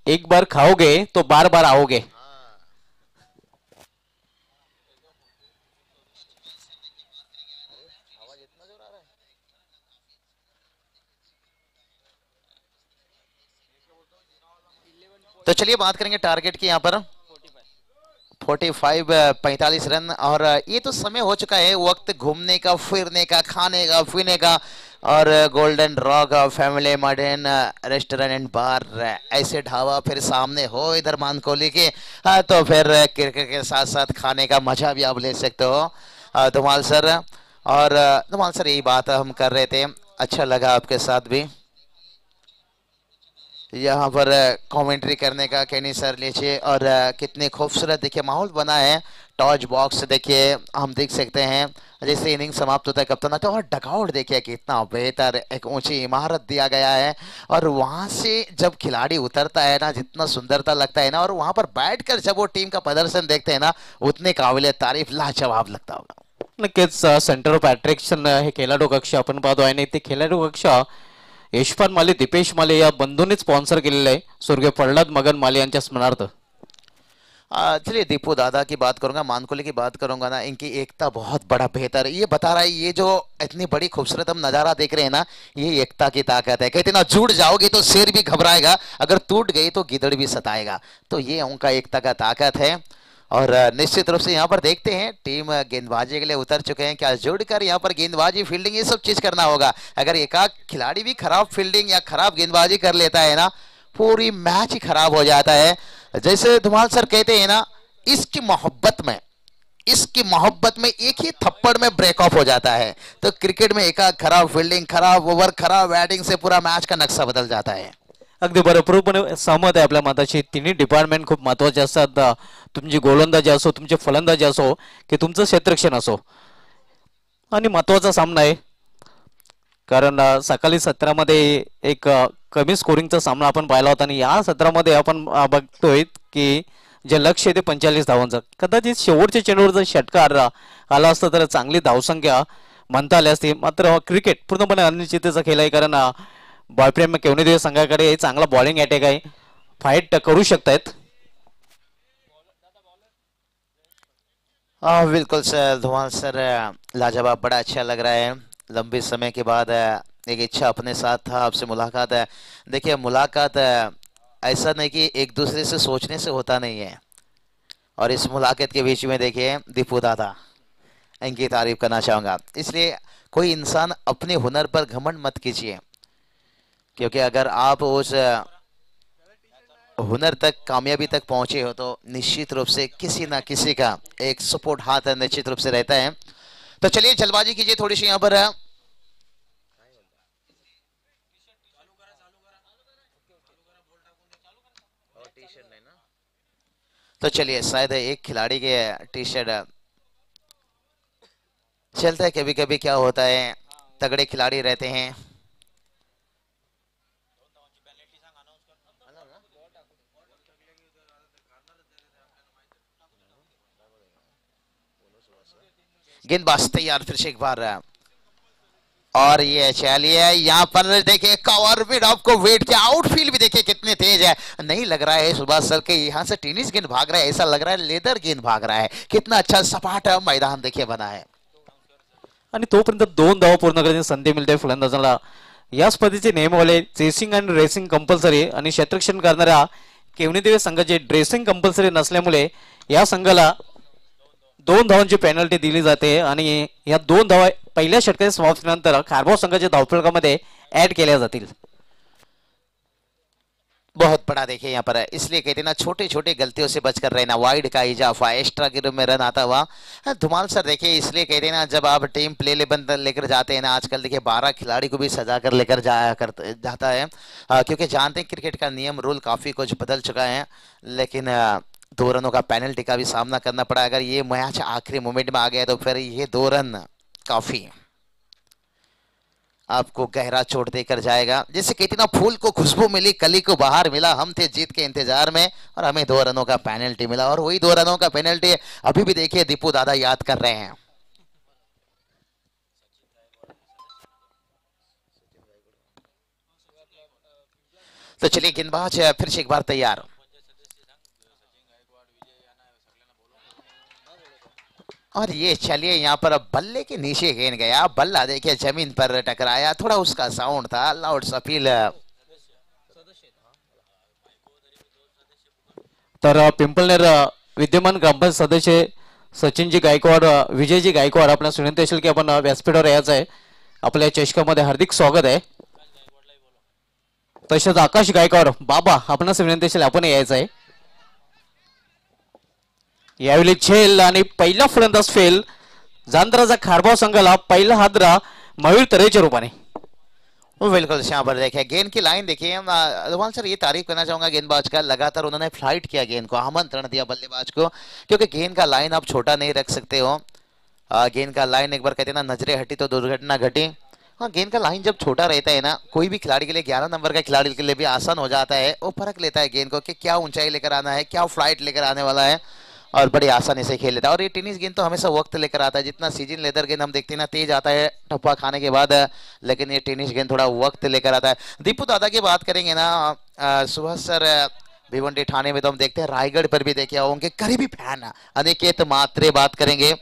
एक बार खाओगे तो बार बार आओगे. तो चलिए बात करेंगे टारगेट की यहाँ पर 45 रन। और ये तो समय हो चुका है, वक्त घूमने का, फिरने का, खाने का, पीने का, और golden rock family modern restaurant and bar ऐसे ढाबा फिर सामने हो इधर मानकोली के। तो फिर क्रिकेट के साथ साथ खाने का मजा भी आप ले सकते हो धुमाल सर। और धुमाल सर यही बात हम कर रहे थे, अच्छा लगा आपके साथ भी यहाँ पर कमेंट्री करने का। कैनी सर लीजिए। और कितने खूबसूरत देखिए माहौल बना है। टॉर्च बॉक्स देखिए हम देख सकते हैं जैसे इनिंग समाप्त होता है कप्तान तो, और डगआउट देखिए कितना बेहतर, एक ऊंची इमारत दिया गया है और वहां से जब खिलाड़ी उतरता है ना जितना सुंदरता लगता है ना, और वहां पर बैठकर जब वो टीम का प्रदर्शन देखते हैं ना उतने काबिल तारीफ लाजवाब लगता होगा। नक्कीच सेंटर ऑफ अट्रॅक्शन हे खेळाडू कक्ष आपण पाहतो आणि ते खेळाडू कक्ष यशपाल माले, दीपेश माले या बंधूंनी स्पॉन्सर केलेलं आहे स्वर्गीय प्रल्हाद मगन माले यांच्या स्मरणार्थ। चलिए दीपू दादा की बात करूंगा, मानकोली की बात करूंगा ना, इनकी एकता बहुत बड़ा बेहतर ये बता रहा है। ये जो इतनी बड़ी खूबसूरत हम नजारा देख रहे हैं ना, ये एकता की ताकत है। कहते ना जुड़ जाओगे तो शेर भी घबराएगा, अगर टूट गई तो गिदड़ भी सताएगा। तो ये उनका एकता का ताकत है। और निश्चित रूप से यहाँ पर देखते हैं टीम गेंदबाजी के लिए उतर चुके हैं, क्या जुड़कर यहाँ पर गेंदबाजी फील्डिंग ये सब चीज करना होगा। अगर एकाक खिलाड़ी भी खराब फील्डिंग या खराब गेंदबाजी कर लेता है ना, पूरी मैच ही खराब हो जाता है। जैसे धुमाल सर कहते हैं ना, इसकी मोहब्बत में एक ही थप्पड़ में ब्रेक ऑफ हो जाता है। तो क्रिकेट में एकाक खराब फील्डिंग, खराब ओव्हर, खराब बैटिंग से पूरा मैच का नक्शा बदल जाता है। अगदी बरोबरपणे सहमत आहे आपल्या मताशी। तिन्ही डिपार्टमेंट खूप महत्वाचे असतात, तुमची गोलंदाजी असो, तुमची फलंदाजी असो, की तुमचं क्षेत्ररक्षण असो। आणि महत्वाचा सामना आहे कारण सकाळी सत्रामध्ये एक कमी स्कोरिंगचा सामना आपण पाहिला होता आणि या सत्रामध्ये आपण बघतोय की जे लक्ष आहे ते 45 धावांचं। कदाचित शेवटच्या चेंडूवर जर षटकार आला असता तर चांगली धावसंख्या म्हणता आली असती, मात्र क्रिकेट पूर्णपणे अनिश्चिततेचा खेळ आहे कारण बॉयफ्रेंड केवणीदेव संघाकडे चांगला बॉलिंग अटॅक आहे, फाईट करू शकतायत। बिल्कुल सर धुआं सर, लाजवाब, बड़ा अच्छा लग रहा है। लंबे समय के बाद एक इच्छा अपने साथ था आपसे मुलाकात है। देखिए मुलाकात ऐसा नहीं कि एक दूसरे से सोचने से होता नहीं है, और इस मुलाकात के बीच में देखिए दीपू दादा, इनकी तारीफ करना चाहूँगा। इसलिए कोई इंसान अपने हुनर पर घमंड मत कीजिए, क्योंकि अगर आप उस हुनर तक, कामयाबी तक पहुंचे हो तो निश्चित रूप से किसी ना किसी का एक सपोर्ट हाथ निश्चित रूप से रहता है। तो चलिए जल्दबाजी कीजिए थोड़ी सी यहाँ पर। तो चलिए शायद एक खिलाड़ी के टी शर्ट चलता है, कभी कभी क्या होता है तगड़े खिलाड़ी रहते हैं। गेंदबाज तैयार फिर से एक बार, और ये चलिए यहाँ पर देखिए कवर भी आपको वेट किया, आउटफील्ड भी देखिए कितने तेज है। नहीं लग रहा है सुभाष सर के यहाँ से टेनिस गेंद भाग रहा है, ऐसा लग रहा है लेदर गेंद भाग रहा है। कितना अच्छा सपाट मैदान देखिए बना है। आणि तोपर्यंत 2 धावा पूर्ण करण्याची संधी मिळते फलंदाजाला। या स्पर्धेचे नियमावली चेसिंग अँड रेसिंग कंपल्सरी आणि क्षेत्ररक्षण करणाऱ्या केवणीदेव संघाचे ड्रेसिंग कंपल्सरी नसल्यामुळे या संघाला 2 धावांची पेनल्टी दिली जाते आणि या 2 धावा पहिल्या षटकाच्या समाप्तीनंतर खारबाव संघाच्या धावफलकामध्ये ऍड केल्या जातील। बहुत बड़ा देखिए यहाँ पर है, इसलिए कहते हैं ना छोटे छोटे गलतियों से बचकर रहना। वाइड का इजाफा, एक्स्ट्रा के रूप में रन आता हुआ धुमाल सर देखिए, इसलिए कहते हैं ना जब आप टीम प्ले लेकर जाते हैं ना, आजकल देखिए 12 खिलाड़ी को भी सजा कर लेकर जाता है, क्योंकि जानते हैं क्रिकेट का नियम रूल काफी कुछ बदल चुका है। लेकिन 2 रनों का पेनल्टी का भी सामना करना पड़ा। अगर ये मैच आखिरी मोमेंट में आ गया तो फिर ये 2 रन काफी आपको गहरा चोट देकर जाएगा। जैसे कितना फूल को खुशबू मिली, कली को बाहर मिला, हम थे जीत के इंतजार में और हमें 2 रनों का पेनल्टी मिला, और वही 2 रनों का पेनल्टी अभी भी देखिए दीपू दादा याद कर रहे हैं। तो चलिए गेंदबाज फिर से एक बार तैयार, और ये चलिए यहाँ पर बल्ले के नीचे गेंद गया, बल्ला देखिए जमीन पर टकराया, थोड़ा उसका साउंड था, लाउड अपील। तर पिंपळनेर विद्यमान ग्रामपंचायत सदस्य सचिनजी गायकवाड, विजयजी गायकवाड आपल्याला विनंती असेल की आपण व्यासपीठावर यायचं आहे. आपल्या चषकामध्ये हार्दिक स्वागत आहे. तसेच आकाश गायकवाड बाबा आपणास विनंती असेल आपण यायचं आहे. यावेळी झेल आणि पहिला फलंदाज फेल. जांतराचा खारबाव संघाला पहिला हादरा मयूर तरेच्या रूपाने. बिल्कुल यहाँ पर देखिए गेंद की लाइन देखिए धुमाल सर, ये तारीफ करना चाहूंगा गेंदबाज का, लगातार उन्होंने फ्लाइट किया गेंद को, आमंत्रण दिया बल्लेबाज को, क्योंकि गेंद का लाइन आप छोटा नहीं रख सकते हो। गेंद का लाइन एक बार कहते हैं ना, नजरें हटी तो दुर्घटना घटी। हाँ, गेंद का लाइन जब छोटा रहता है ना, कोई भी खिलाड़ी के लिए 11 नंबर का खिलाड़ी के लिए भी आसान हो जाता है। वो परख लेता है गेंद को कि क्या ऊंचाई लेकर आना है, क्या फ्लाइट लेकर आने वाला है, और बड़ी आसानी से खेल लेता है। और ये टेनिस गेंद तो हमेशा वक्त लेकर आता है। जितना सीजन लेदर गेंद हम देखते हैं ना, तेज आता है टप्पा खाने के बाद, लेकिन ये टेनिस गेंद थोड़ा वक्त लेकर आता है। दीपू दादा की बात करेंगे ना, सुभाष सर भिवंडी ठाणे में तो हम देखते हैं, रायगढ़ पर भी देखे उनके करीबी फैन अनिकेत मात्रे बात करेंगे।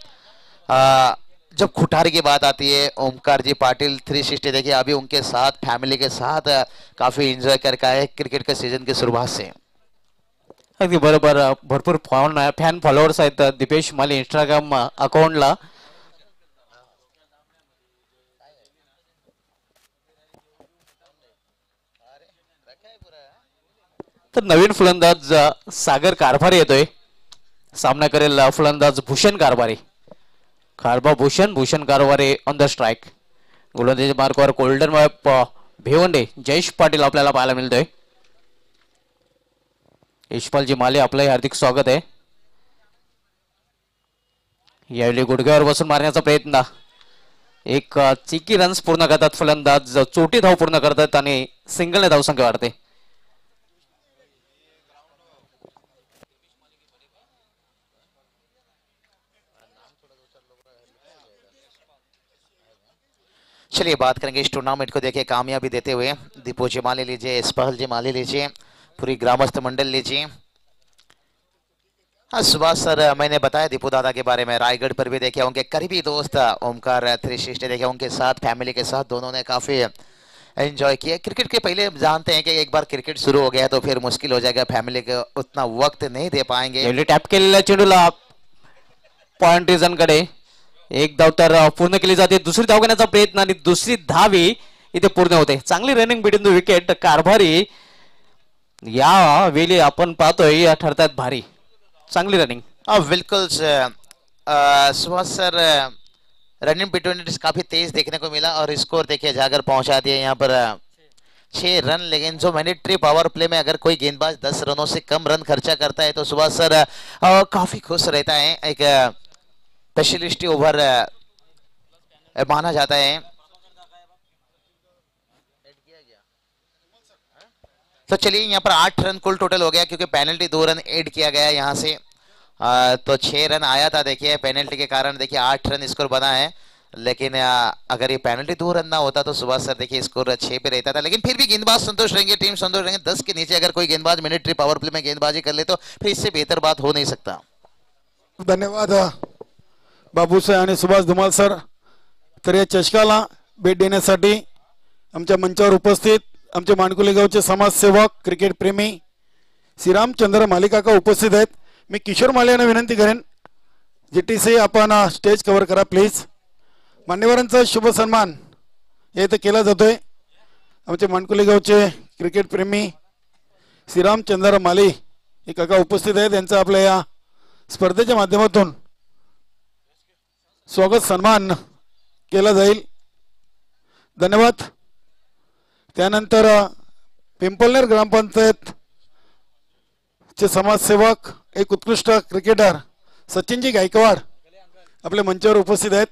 जब खुटारी की बात आती है, ओमकार जी पाटिल 360 देखिए अभी उनके साथ फैमिली के साथ काफी एंजॉय करके आए क्रिकेट के सीजन की शुरुआत से। अगदी बरोबर. भरपूर फॅन फॉलोअर्स आहेत दीपेश माली इंस्टाग्राम अकाउंटला. तर नवीन फलंदाज सागर कारभारी येतोय. सामना करेल फलंदाज Bhushan Karbhari. Kharba Bhushan Karbhari on the strike. गोलंदाजी मार्कवर गोल्डन वॅप भिवंडी जयेश पाटील आपल्याला पाहायला मिळतोय. यशपालजी माले आपलं हार्दिक स्वागत आहे. यावेळी गुडघ्यावर बसून मारण्याचा प्रयत्न. एक चिकी रन्स पूर्ण करतात फलंदाज, चोटी धाव पूर्ण करतात आणि सिंगलने धावसंख्या वाढते. चलिए बात करेंगे इस टूर्नामेंट को देखिए कामयाबी देते हुए। दीपू जी मान लीजिए, स्पहल जी मान लीजिए, पूरी ग्रामस्थ मंडल लीजिए। हाँ, सुभाष सर मैंने बताया दीपू दादा के बारे में, रायगढ़ पर भी देखे उनके करीबी दोस्त ओमकार 360 देखे उनके साथ, फैमिली के साथ दोनों ने काफी एंजॉय किया। क्रिकेट के पहले जानते हैं कि एक बार क्रिकेट शुरू हो गया तो फिर मुश्किल हो जाएगा, फैमिली को उतना वक्त नहीं दे पाएंगे। टॅप केलेल्या चेंडूला पॉइंट रिझन कडे एक धाव तर पूर्ण केली जाते. दुसरी धाव घेण्याचा प्रयत्न आणि दुसरी धावी इथे पूर्ण होते. चांगली रनिंग बिटवीन द विकेट. कारभारी या वेळी आपण पाहतोय या ठरतात भारी. चांगली रनिंग. बिल्कुल सुभाष सर, रनिंग बिटवीन काफी तेज देखने को मिला और स्कोर देखिए जाकर पहुंचा दिया यहाँ पर 6 रन। लेकिन जो मैंडेटरी पावर प्ले में अगर कोई गेंदबाज 10 रनों से कम रन खर्चा करता है तो सुभाष सर काफी खुश रहता है। एक स्पेशलिस्ट ओवर माना जाता है। तो चलिए यहाँ पर 8 रन कुल टोटल हो गया, क्योंकि पेनल्टी 2 रन ऐड किया गया यहाँ से। तो 6 रन आया था देखिए, पेनल्टी के कारण देखिए 8 रन स्कोर बना है। लेकिन अगर ये पेनल्टी 2 रन ना होता तो सुभाष सर देखिए स्कोर 6 पे रहता था। लेकिन फिर भी गेंदबाज संतुष्ट रहेंगे, टीम संतुष्ट रहेंगे। 10 के नीचे अगर कोई गेंदबाज मिलिट्री पावर प्ले में गेंदबाजी कर ले तो फिर इससे बेहतर बात हो नहीं सकता। धन्यवाद बाबूसाहेब आणि सुभाष धुमाल सर. तर या चषकाला भेट देण्यासाठी आमच्या मंचावर उपस्थित आमचे मानकुली गावचे समाजसेवक, क्रिकेट प्रेमी श्रीरामचंद्र मालिकाका उपस्थित आहेत. मी किशोर माले यांना विनंती करेन, जीटीसी आपण स्टेज कव्हर करा प्लीज. मान्यवरांचा शुभ सन्मान येथे केला जातोय. आमचे मानकुली गावचे क्रिकेट प्रेमी श्रीरामचंद्र माली हे काका उपस्थित आहेत. त्यांचा आपल्या या स्पर्धेच्या माध्यमातून स्वागत सन्मान केला जाईल. धन्यवाद. त्यानंतर पिंपळनेर ग्रामपंचायत चे समाजसेवक, एक उत्कृष्ट क्रिकेटर सचिनजी गायकवाड आपल्या मंचावर उपस्थित आहेत.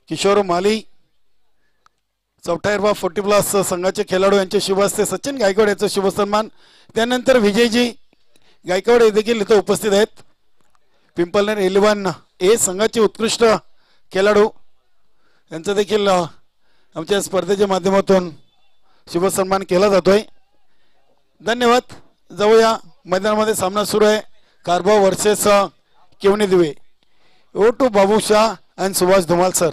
किशोर माली 40+ संघाचे खेळाडू यांचे शुभ हस्ते सचिन गायकवाड यांचा शुभ सन्मान. त्यानंतर विजयजी गायकवाड हे देखील इथे उपस्थित आहेत. पिंपळनेर 11A संघाचे उत्कृष्ट खेळाडू यांचा देखील आमच्या स्पर्धेच्या माध्यमातून शुभ सन्मान केला जातोय. धन्यवाद. जाऊया मैदानामध्ये. सामना सुरू आहे. कारभार वर्सेस केवणी दिवे. ओ टू बाबू शाह अँड सुभाष धुमाल सर.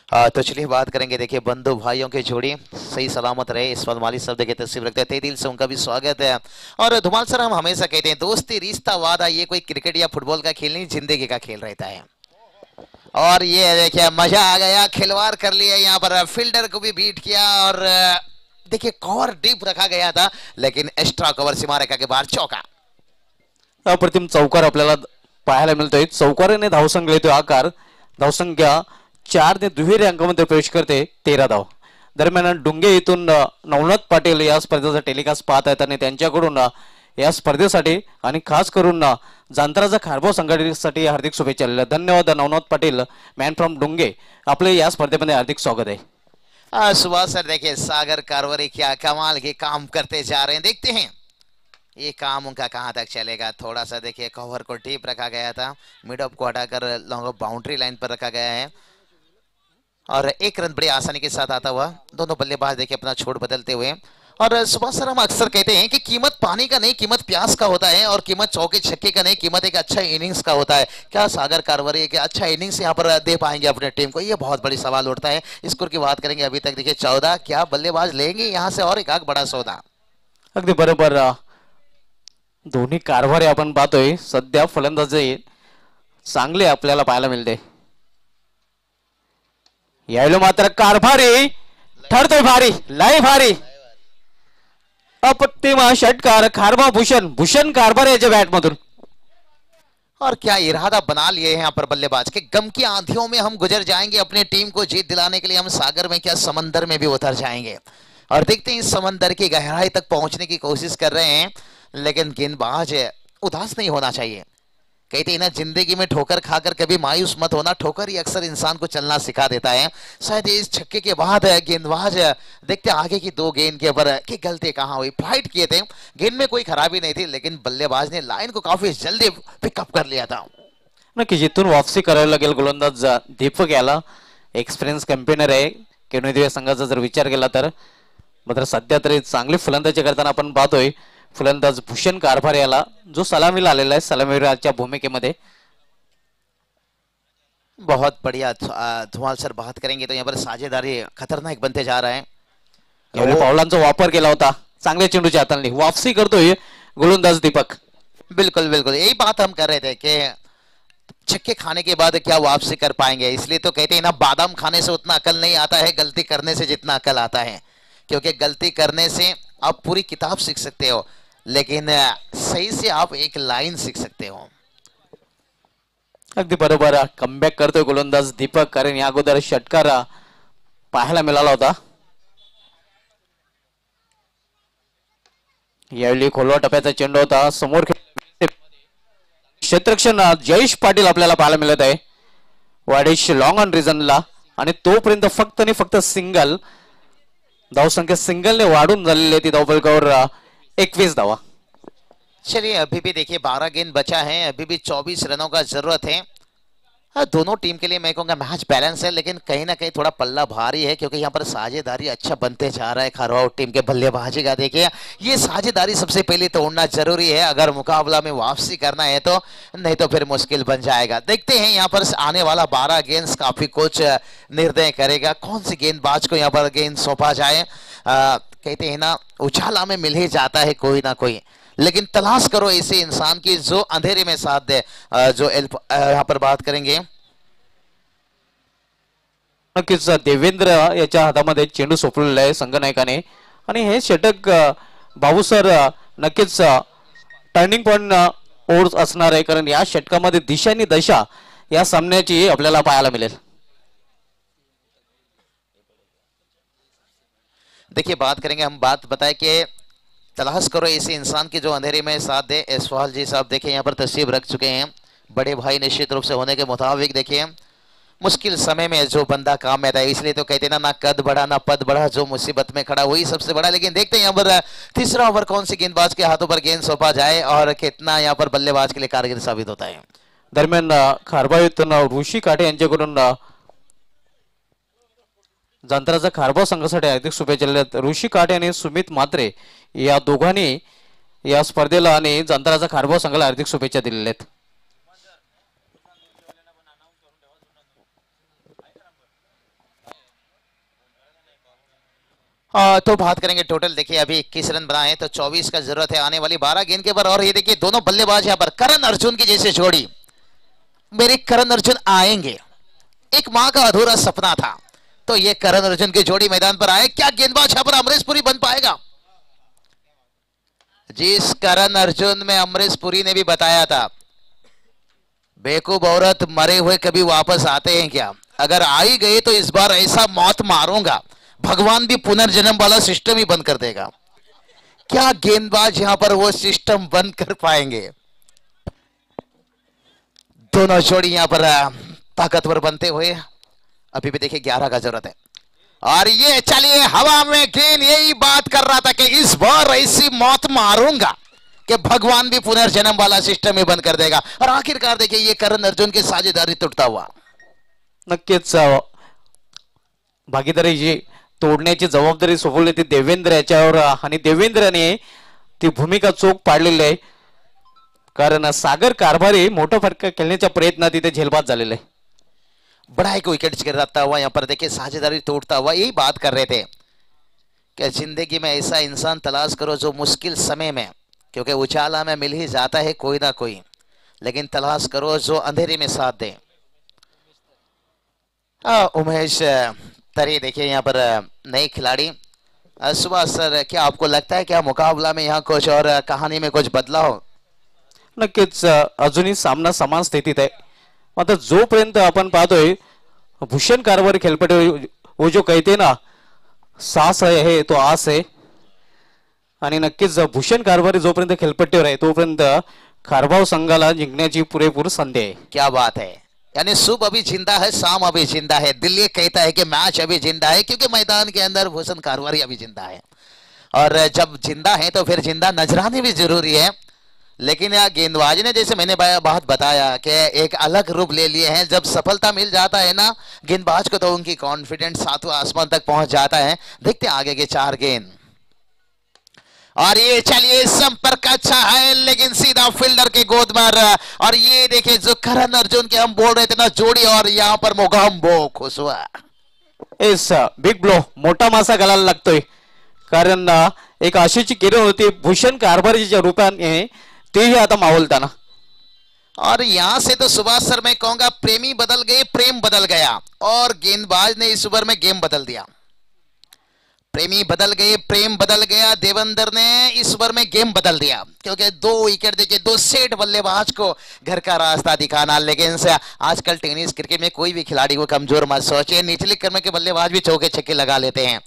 तो चलिए बात करेंगे। देखिए बंधु भाइयों की जोड़ी सही सलामत रहे, इस पर माली शब्द की तस्वीर रखते हैं, तहे दिल से उनका भी स्वागत है। और धुमाल सर, हम हमेशा कहते हैं दोस्ती रिश्ता वादा, ये कोई क्रिकेट या फुटबॉल का खेल नहीं, जिंदगी का खेल रहता है। और ये देखिए मजा आ गया, खिलवाड़ कर लिया यहाँ पर, फील्डर को भी बीट किया और देखिए कवर डीप रखा गया था, लेकिन एक्स्ट्रा कवर सीमारेखा के बाहर चौका। अप्रतिम चौकार आपल्याला पाहायला मिळतोय. चौकाराने धावसंख्या येतोय आकार. धावसंख्या 4 ने दुहेरी अंकामध्ये प्रवेश करते, 13 धाव. दरम्यान डुंगे इथून नवनाथ पाटील या स्पर्धेचा टेलिकास्ट पाहत आहेत आणि त्यांच्याकडून या स्पर्धेसाठी आणि खास करून जांतराचा खारबाव संघटनेसाठी हार्दिक शुभेच्छा. धन्यवाद नवनाथ पाटील, मॅन फ्रॉम डुंगे, आपले या स्पर्धेमध्ये हार्दिक स्वागत आहे. सुभाष सर, देखिए सागर कारवरी क्या कमाल के काम करते जा रहे हैं, देखते हैं ये काम उनका कहां तक चलेगा। थोड़ा सा देखिए कवर को डीप रखा गया था, मिड ऑफ को हटाकर लॉन्ग ऑफ बाउंड्री लाइन पर रखा गया है और एक रन बड़ी आसानी के साथ आता हुआ। दोनों बल्लेबाज देखिए अपना छोड़ बदलते हुए। और सुभाष सर, हम अक्सर कहते हैं कि कीमत पानी का नहीं, कीमत प्यास का होता है, और कीमत चौके छक्के का नहीं, कीमत एक अच्छा इनिंग्स का होता है। क्या सागर कारवरी एक अच्छा इनिंग्स यहाँ पर दे पाएंगे अपने टीम को, ये बहुत बड़ी सवाल उठता है। स्कोर की बात करेंगे, अभी तक देखिए 14, क्या बल्लेबाज लेंगे यहाँ से और एक आग बड़ा सौदा। अगदी बरोबर. दोन्ही कारभारी आपण पाहतोय सध्या फलंदाजी चांगले आपल्याला पाहायला मिळते. यावेळी मात्र कारभारी ठरतोय भारी, लय भारी. अप्रतिम षटकार खारबा भूषण कारभार याच्या बॅट मधून. और क्या इरादा बना लिए हैं यहाँ पर बल्लेबाज के, गम की आंधियों में हम गुजर जाएंगे, अपने टीम को जीत दिलाने के लिए हम सागर में क्या समंदर में भी उतर जाएंगे। और देखते हैं इस समंदर की गहराई तक पहुंचने की कोशिश कर रहे हैं, लेकिन गेंदबाज उदास नहीं होना चाहिए। कहते हैं ना, जिंदगी में ठोकर खाकर कभी मायूस मत होना, ठोकर ही अक्सर इंसान को चलना सिखा देता है। शायद इस छक्के के बाद गेंदबाज देखते आगे की 2 गेंद के ऊपर कि गलती कहां हुई, फ्लाइट किए थे, गेंद में कोई खराबी नहीं थी, लेकिन बल्लेबाज ने लाइन को काफी जल्दी पिकअप कर लिया था। नक्की जिथून वापसी करायला लागेल गोलंदाज दीपक याला, एक्सपिरियन्स कॅम्पेनर आहे केनोदिया संघाचा जर विचार केला तर. मात्र सध्या तरी चांगली फलंदाजी करताना आपण पाहतोय फलंदाज भूषण कारभार याला, जो सलामीला आलेला आहे, सलामीवीराच्या भूमिकेमध्ये. बहुत बढ़िया। धुमाल सर, बात करेंगे तो यहाँ पर साझेदारी खतरनाक बनते जा रहा है। यावेळी पावलांचा वापर केला होता, चांगल्या चेंडूच्या हाताने वापसी करतोय गोलंदाज दीपक. बिल्कुल बिल्कुल, यही बात हम कर रहे थे कि छक्के खाने के बाद क्या वापसी कर पाएंगे। इसलिए तो कहते हैं ना, बादाम खाने से उतना अकल नहीं आता है, गलती करने से जितना अकल आता है। क्योंकि गलती करने से आप पूरी किताब सीख सकते हो, लेकिन सही से आप एक लाइन सीख सकते हो। अगदी बरोबर. कमबॅक करतोय गोलंदाज दीपक, कारण या अगोदर षटकार पाहायला मिळाला होता. यावेळी खोलवा टप्प्याचा चेंडू होता, समोर क्षेत्ररक्षण जयेश पाटील आपल्याला पाहायला मिळत आहे. वाडेश लॉंग ऑन रिझनला, आणि तोपर्यंत फक्त आणि फक्त सिंगल धावसंख्या सिंगलने वाढून झालेली आहे. ती धावफलकावर 21 धावा. चलिए अभी भी देखिए 12 गेंद बचा है, अभी भी 24 रनों का जरूरत है। दोनों टीम के लिए मैं कहूँगा मैच बैलेंस है, लेकिन कहीं ना कहीं थोड़ा पल्ला भारी है, क्योंकि यहाँ पर साझेदारी अच्छा बनते जा रहा है खारवाव टीम के बल्लेबाजी का। देखिए ये साझेदारी सबसे पहले तोड़ना जरूरी है अगर मुकाबला में वापसी करना है तो, नहीं तो फिर मुश्किल बन जाएगा। देखते हैं यहाँ पर आने वाला 12 गेंद काफी कुछ निर्णय करेगा, कौन सी गेंदबाज को यहाँ पर गेंद सौंपा जाए। कहते हैं ना, उछाला में मिल ही जाता है कोई ना कोई, लेकिन तलाश करो ऐसे इंसान की जो अंधेरे में साथ दे। जो यहाँ पर बात करेंगे, नक्कीच देवेंद्र याच्या हातामध्ये चेंडू सोपलेला आहे संघनायकाने, आणि हे षटक बाबू सर नक्कीच टर्निंग पॉइंट ओव्हर असणार आहे, कारण या षटकामध्ये दिशा आणि दशा या सामन्याची आपल्याला पाहायला मिळेल. देखिए बात करेंगे, हम बात बताए कि तलाश करो ऐसे इंसान की जो अंधेरे में साथ दे। एसवाल जी साहब देखिए यहाँ पर तस्वीर रख चुके हैं, बड़े भाई निश्चित रूप से होने के मुताबिक। देखिए मुश्किल समय में जो बंदा काम में था, इसलिए तो कहते ना, ना कद बढ़ा ना पद बढ़ा, जो मुसीबत में खड़ा वही सबसे बड़ा। लेकिन देखते हैं यहाँ पर तीसरा ओवर कौन सी गेंदबाज के हाथों पर गेंद सौंपा जाए और कितना यहाँ पर बल्लेबाज के लिए कारगर साबित होता है। दरम्यान खारबाईतून ऋषी काटे यांच्याकडून जांतराचा खारबाव संघासाठी हार्दिक शुभेच्छा दिल्यात. ऋषी काटे आणि सुमित म्हात्रे या दोघांनी या स्पर्धेला आणि जांतराचा खारबाव संघाला हार्दिक शुभेच्छा दिलेल्या आहेत. तो बात करेंगे टोटल। देखिए अभी 21 रन बनाए हैं, तो 24 का जरूरत है आने वाली 12 गेंद के ऊपर। और ये देखिए दोनों बल्लेबाज यहाँ पर करण अर्जुन की जैसे जोड़ी, मेरे करण अर्जुन आएंगे, एक मां का अधूरा सपना था, तो ये करण अर्जुन की जोड़ी मैदान पर आए। क्या गेंदबाज यहाँ पर अमरीश पुरी बन पाएगा? जिस करण अर्जुन में अमरीश पुरी ने भी बताया था, बेवकूफ औरत मरे हुए कभी वापस आते हैं क्या? अगर आ ही गए तो इस बार ऐसा मौत मारूंगा, भगवान भी पुनर्जन्म वाला सिस्टम ही बंद कर देगा। क्या गेंदबाज यहां पर वो सिस्टम बंद कर पाएंगे? दोनों जोड़ी यहां पर ताकतवर बनते हुए। अभी भी देखिए 11 का जरूरत है। और ये चलिए हवा में गेंद, यही बात कर रहा था कि इस बार ऐसी मौत मारूंगा कि भगवान भी पुनर्जन्म वाला सिस्टम ही बंद कर देगा। और आखिरकार देखिए ये करण अर्जुन की साझेदारी तुटता हुआ। नक्कीच भागीदारी जी तोडण्याची जबाबदारी सोपवली ती देवेंद्र याच्यावर, आणि देवेंद्रने ती भूमिका चोख पाडलेली आहे, कारण सागर कारभारी मोठा फटका खेळण्याच्या प्रयत्नात तिथे झेलबाद झालेला आहे। बड़ा एक विकेट गिराता हुआ यहाँ पर देखिए साझेदारी तोड़ता हुआ। यही बात कर रहे थे कि जिंदगी में ऐसा इंसान तलाश करो जो मुश्किल समय में, क्योंकि उजाला में मिल ही जाता है कोई ना कोई, लेकिन तलाश करो जो अंधेरे में साथ दे। उमेश तरी देखिए यहाँ पर नए खिलाड़ी। सुभाष सर, क्या आपको लगता है क्या मुकाबला में यहाँ कुछ और कहानी में कुछ बदलाव? नक्कीच अजूनही सामना समान स्थितीत आहे। मात्र जोपर्यंत आपण पाहतोय भूषण कारभारी खेळपट्टी, वो जो कहते ना सास है तो आस है, आणि नक्कीच भूषण कारभारी जोपर्यंत खेळपट्टीवर आहे तोपर्यंत कारभार संघाला जिंकण्याची पुरेपूर संधी आहे। क्या बात है, यानी सुबह अभी जिंदा है, शाम अभी जिंदा है। दिल्ली कहता है कि मैच अभी जिंदा है, क्योंकि मैदान के अंदर भूषण कारभारी अभी जिंदा है। और जब जिंदा है तो फिर जिंदा नजरानी भी जरूरी है। लेकिन यह गेंदबाज ने, जैसे मैंने बात बताया कि एक अलग रूप ले लिए हैं। जब सफलता मिल जाता है ना गेंदबाज को, तो उनकी कॉन्फिडेंस सातवें आसमान तक पहुंच जाता है। देखते हैं आगे के 4 गेंद। और ये चलिए संपर्क अच्छा है, लेकिन सीधा फील्डर के गोद में। और ये देखिए जो करण अर्जुन के हम बोल रहे थे ना जोड़ी, और यहाँ पर मोगम्बो खुश हुआ। एस बिग ब्लो, मोठा मासा घालायला लागतोय, कारण एक आशेची किरण होती भूषण कारभारीच्या रूपाने, तेही आता मावलताना। और यहां से तो सुभाष सर मैं कहूंगा प्रेमी बदल गए, प्रेम बदल गया, और गेंदबाज ने इस ओवर में गेम बदल दिया। प्रेमी बदल गए, प्रेम बदल गया, देवेंद्र ने इस ओवर में गेम बदल दिया, क्योंकि 2 विकेट देखिए 2 सेट बल्लेबाज को घर का रास्ता दिखाना। लेकिन से आजकल टेनिस क्रिकेट में कोई भी खिलाड़ी को कमजोर मत सोचिए, निचले क्रम के बल्लेबाज भी चौके छक्के लगा लेते हैं।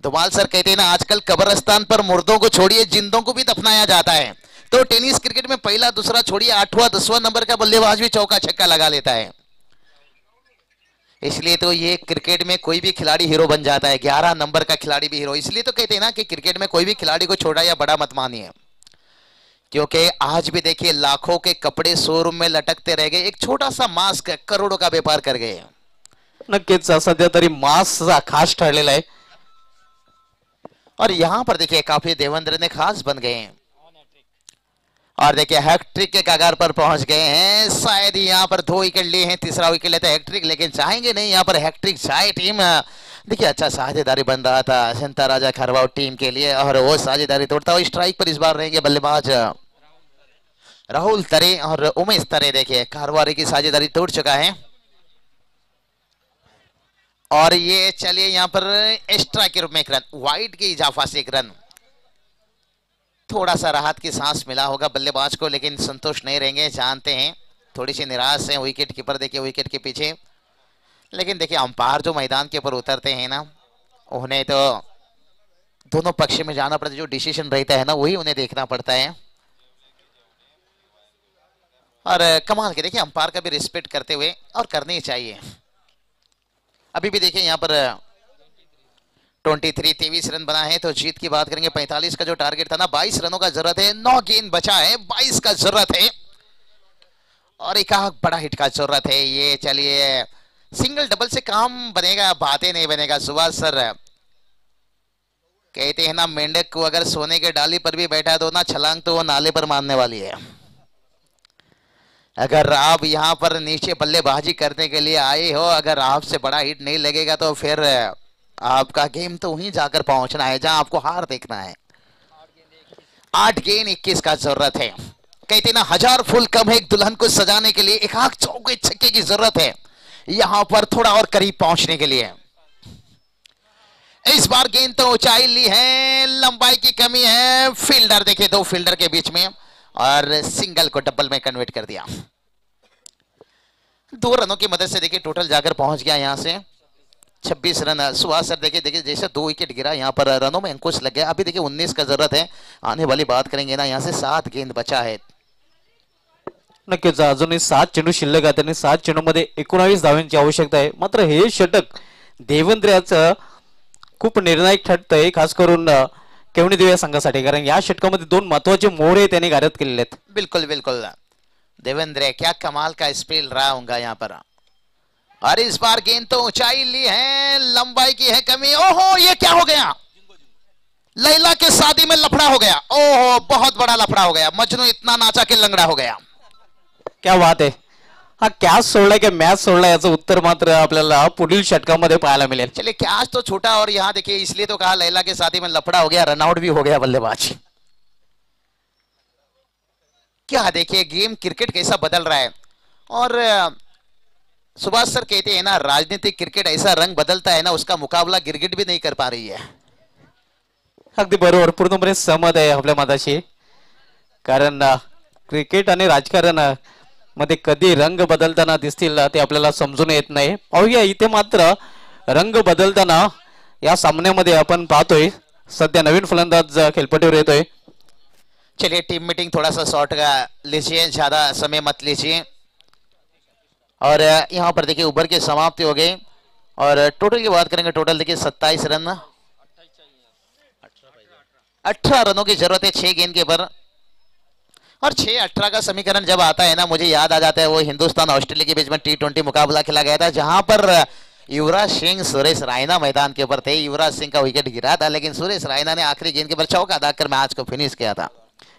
धुमाल सर कहते हैं ना आजकल कब्रिस्तान पर मुर्दों को छोड़िए जिंदों को भी दफनाया जाता है, तो टेनिस क्रिकेट में पहला दूसरा छोड़िए 8वां 10वां नंबर का बल्लेबाज भी चौका छक्का लगा लेता है। इसलिए तो ये क्रिकेट में कोई भी खिलाड़ी हीरो बन जाता है, 11 नंबर का खिलाड़ी भी हीरो। इसलिए तो कहते हैं ना कि क्रिकेट में कोई भी खिलाड़ी को छोटा या बड़ा मत मानिए, क्योंकि आज भी देखिए लाखों के कपड़े शोरूम में लटकते रह गए, एक छोटा सा मास्क करोड़ों का व्यापार कर गए। नक्कीच सध्या तरी मास्क खास ठरलेला आहे। और यहां पर देखिए काफी देवेंद्र ने खास बन गए हैं, और देखिए हैट्रिक के कगार पर पहुंच गए हैं। शायद यहां पर 2 विकेट लिए हैं, तीसरा विकेट लेते हैट्रिक, लेकिन चाहेंगे नहीं यहां पर हैट्रिक जाए टीम। देखिए अच्छा साझेदारी बन रहा था संता राजा खरवाव टीम के लिए, और वो साझेदारी तोड़ता हुआ स्ट्राइक पर इस बार रहेंगे बल्लेबाज राहुल तरे और उमेश तरे। देखिए कारवारी की साझेदारी तोड़ चुका है, और ये चलिए यहां पर एक्स्ट्रा के रूप में 1 रन, वाइड के इजाफा से 1 रन। थोड़ा सा राहत की सांस मिला होगा बल्लेबाज को, लेकिन संतोष नहीं रहेंगे, जानते हैं थोड़ी सी निराश है विकेट कीपर। देखिए विकेट के पीछे, लेकिन देखिए अंपायर जो मैदान के ऊपर उतरते हैं ना, उन्हें तो दोनों पक्ष में जाना पड़ता है, जो डिसीजन रहता है ना वही उन्हें देखना पड़ता है। और कमाल के देखिए अंपायर का भी रिस्पेक्ट करते हुए, और करनी चाहिए। अभी भी देखिए यहाँ पर 23 रन बना है, तो जीत की बात करेंगे। 45 का जो टारगेट था ना, 22 रनों का जरूरत है, 9 गेंद बचा है, 22 का जरूरत है, और एक बड़ा हिट का जरूरत है। ये चलिए सिंगल डबल से काम बनेगा, बातें नहीं बनेगा। सुभाष सर कहते हैं ना मेंढक को अगर सोने के डाली पर भी बैठा दो ना, छलांग तो वो नाले पर मारने वाली है। अगर आप यहाँ पर नीचे बल्लेबाजी करने के लिए आए हो, अगर आपसे बड़ा हिट नहीं लगेगा तो फिर आपका गेम तो वहीं जाकर पहुंचना है जहां आपको हार देखना है। 8 गेंद 21 का जरूरत है। कहते ना 1000 फूल कम है एक दुल्हन को सजाने के लिए, एक आंख चौके छक्के की जरूरत है यहां पर थोड़ा और करीब पहुंचने के लिए। इस बार गेंद तो ऊंचाई ली है, लंबाई की कमी है। फील्डर देखिए 2 फील्डर के बीच में और सिंगल को डबल में कन्वर्ट कर दिया। 2 रनों की मदद से देखिए टोटल जाकर पहुंच गया यहां से 26 रन। सुभाष सर देखिए जैसे 2 विकेट गिरा यहां पर रनों में अंकुश लग गया। अभी देखिए 19 का जरूरत है। आने वाली बात करेंगे ना, यहां से 7 गेंद बचा है। नक्कीच अजूनही 7 चेंडू शिल्लक आहेत आणि 7 चेंडूमध्ये 19 धावांची आवश्यकता आहे. मात्र हे षटक देवेंद्रचं खूप निर्णायक ठरतंय, खास करून केवणी देव या संघासाठी, कारण या षटकामध्ये 2 महत्वाचे मोहरे त्यांनी गारद केलेले आहेत. बिल्कुल बिल्कुल देवेंद्र क्या कमाल का स्पेल रहा होगा यहाँ पर। और इस बार गेंद तो ऊंचाई ली है, लंबाई की है कमी। ओहो ये क्या हो गया, लैला के शादी में लफड़ा हो गया। ओहो बहुत बड़ा लफड़ा हो गया, मजनू इतना नाचा के लंगड़ा हो गया। क्या बात आहे. हा कॅच सोडलाय की मॅच सोडलाय याचं उत्तर मात्र आपल्याला पुढील षटकामध्ये पाहायला मिळेल. चलिए कैच तो छोटा, और यहाँ देखिए इसलिए तो कहा लैला के शादी में लफड़ा हो गया, रनआउट भी हो गया बल्लेबाज। क्या देखिए गेम क्रिकेट कैसा बदल रहा है। और सुभाष सर कहते हैं ना, राजनीतिक क्रिकेट ऐसा रंग बदलता है ना, उसका मुकाबला गिरगिट भी नहीं कर पा रही है। अगदी बरोबर, पूर्णपणे सहमत आहे आपल्या मताशी, कारण क्रिकेट आणि राजकारण मध्ये कधी रंग बदलताना दिसतील ते आपल्याला समजून येत नाही. पाहूया इथे मात्र रंग बदलताना या सामन्यामध्ये आपण पाहतोय. सध्या नवीन फलंदाज खेळपट्टीवर येतोय. चलिए टीम मीटिंग थोड़ा सा शॉर्ट लीजिए, ज्यादा समय मत लीजिए। और यहाँ पर देखिए उभर के समाप्ति हो गई। और टोटल की बात करेंगे, टोटल देखिए 27 रन, 18 रनों की जरूरत है 6 गेंद के ऊपर। और 6-18 का समीकरण जब आता है ना, मुझे याद आ जाता है वो हिंदुस्तान ऑस्ट्रेलिया के बीच में T20 मुकाबला खेला गया था, जहां पर युवराज सिंह सुरेश रायना मैदान के ऊपर थे। युवराज सिंह का विकेट गिरा था, लेकिन सुरेश रायना ने आखिरी गेंद के ऊपर चौका दागकर मैच को फिनिश किया था।